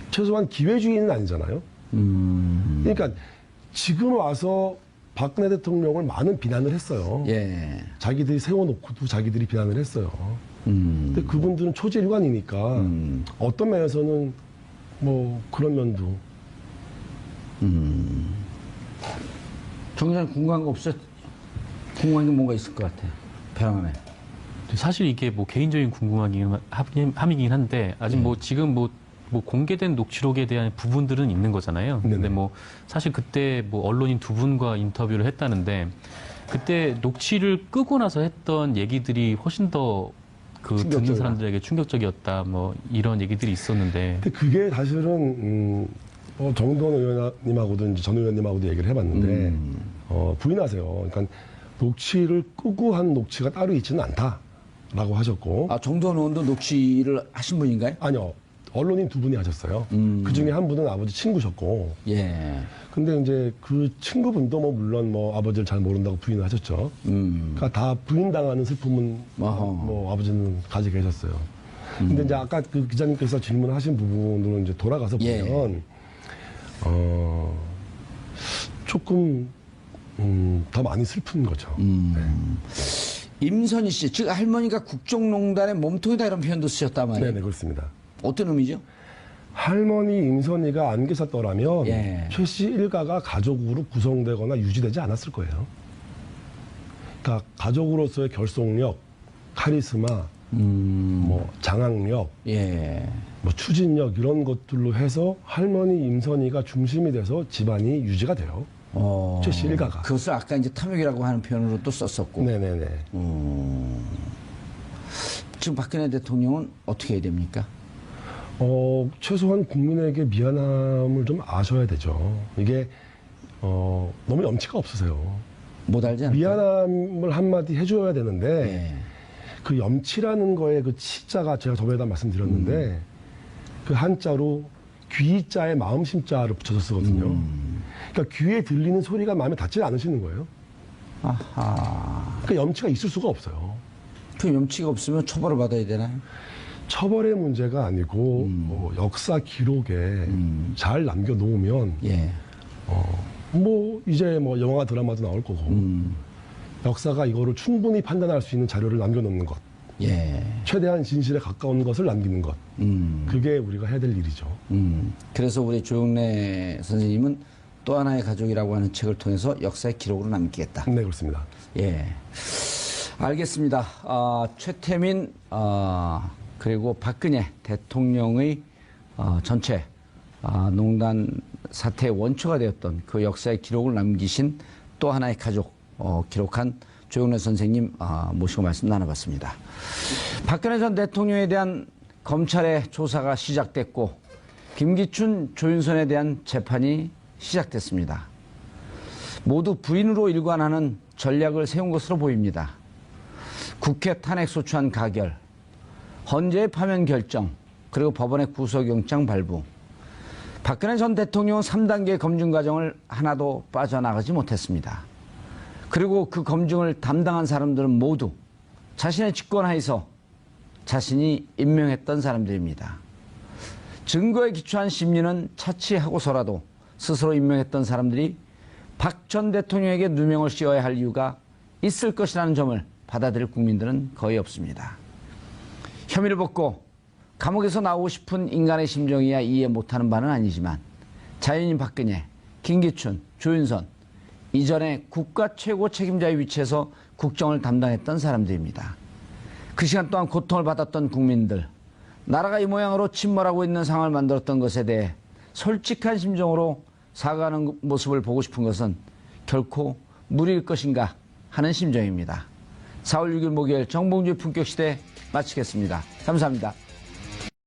최소한 기회주의는 아니잖아요. 그러니까 지금 와서 박근혜 대통령을 많은 비난을 했어요. 예. 자기들이 세워놓고도 자기들이 비난을 했어요. 근데 그분들은 초질관이니까 어떤 면에서는 뭐 그런 면도. 정 기자님 궁금한 거 없어요? 궁금한 게 뭔가 있을 것 같아. 병원에. 사실 이게 뭐 개인적인 함이긴 한데 아직 뭐 지금 뭐 공개된 녹취록에 대한 부분들은 있는 거잖아요. 근데 네네. 뭐 사실 그때 뭐 언론인 두 분과 인터뷰를 했다는데 그때 녹취를 끄고 나서 했던 얘기들이 훨씬 더 그 듣는 충격적이다. 사람들에게 충격적이었다. 뭐 이런 얘기들이 있었는데 근데 그게 사실은 정동원 의원님하고도 이제 전 의원님하고도 얘기를 해봤는데 부인하세요. 그러니까 녹취를 끄고 한 녹취가 따로 있지는 않다라고 하셨고 정두원 의원도 녹취를 하신 분인가요? 아니요. 언론인 두 분이 하셨어요. 그 중에 한 분은 아버지 친구셨고, 예. 근데 이제 그 친구분도 뭐 물론 뭐 아버지를 잘 모른다고 부인을 하셨죠. 그러니까 다 부인당하는 슬픔은 어허. 뭐 아버지는 가지고 계셨어요. 근데 이제 아까 그 기자님께서 질문하신 부분으로 이제 돌아가서 예. 보면, 조금 더 많이 슬픈 거죠. 임선희 씨, 즉 할머니가 국정농단의 몸통이다 이런 표현도 쓰셨단 말이에요. 네네 그렇습니다. 어떤 의미죠? 할머니 임선희가 안 계셨더라면 예. 최 씨 일가가 가족으로 구성되거나 유지되지 않았을 거예요. 그러니까 가족으로서의 결속력, 카리스마, 뭐 장악력, 예. 뭐 추진력 이런 것들로 해서 할머니 임선희가 중심이 돼서 집안이 유지가 돼요. 최 씨 일가가. 그것을 아까 이제 탐욕이라고 하는 표현으로 또 썼었고. 네네네. 지금 박근혜 대통령은 어떻게 해야 됩니까? 최소한 국민에게 미안함을 좀 아셔야 되죠. 이게 너무 염치가 없으세요. 못 알지 않을까? 미안함을 한마디 해줘야 되는데 예. 그 염치라는 거에 그 치자가 제가 저번에다 말씀드렸는데 그 한자로 귀자에 마음심자를 붙여서 쓰거든요. 그러니까 귀에 들리는 소리가 마음에 닿지 않으시는 거예요. 아하. 그러니까 염치가 있을 수가 없어요. 그 염치가 없으면 처벌을 받아야 되나요? 처벌의 문제가 아니고 역사 기록에 잘 남겨놓으면 예. 뭐 이제 뭐 영화 드라마도 나올 거고 역사가 이거를 충분히 판단할 수 있는 자료를 남겨놓는 것 예. 최대한 진실에 가까운 것을 남기는 것. 그게 우리가 해야 될 일이죠. 그래서 우리 조영래 선생님은 또 하나의 가족이라고 하는 책을 통해서 역사의 기록으로 남기겠다. 네, 그렇습니다. 예. 알겠습니다. 최태민, 그리고 박근혜 대통령의 전체 농단 사태의 원초가 되었던 그 역사의 기록을 남기신 또 하나의 가족, 기록한 조영래 선생님 모시고 말씀 나눠봤습니다. 박근혜 전 대통령에 대한 검찰의 조사가 시작됐고 김기춘, 조윤선에 대한 재판이 시작됐습니다. 모두 부인으로 일관하는 전략을 세운 것으로 보입니다. 국회 탄핵소추안 가결, 헌재의 파면 결정, 그리고 법원의 구속영장 발부. 박근혜 전 대통령은 3단계 검증 과정을 하나도 빠져나가지 못했습니다. 그리고 그 검증을 담당한 사람들은 모두 자신의 직권하에서 자신이 임명했던 사람들입니다. 증거에 기초한 심리는 차치하고서라도 스스로 임명했던 사람들이 박 전 대통령에게 누명을 씌워야 할 이유가 있을 것이라는 점을 받아들일 국민들은 거의 없습니다. 혐의를 벗고 감옥에서 나오고 싶은 인간의 심정이야 이해 못하는 바는 아니지만 자연인 박근혜, 김기춘, 조윤선 이전에 국가 최고 책임자의 위치에서 국정을 담당했던 사람들입니다. 그 시간 동안 고통을 받았던 국민들, 나라가 이 모양으로 침몰하고 있는 상황을 만들었던 것에 대해 솔직한 심정으로 사과하는 모습을 보고 싶은 것은 결코 무리일 것인가 하는 심정입니다. 4월 6일 목요일 정봉주의 품격시대 마치겠습니다. 감사합니다.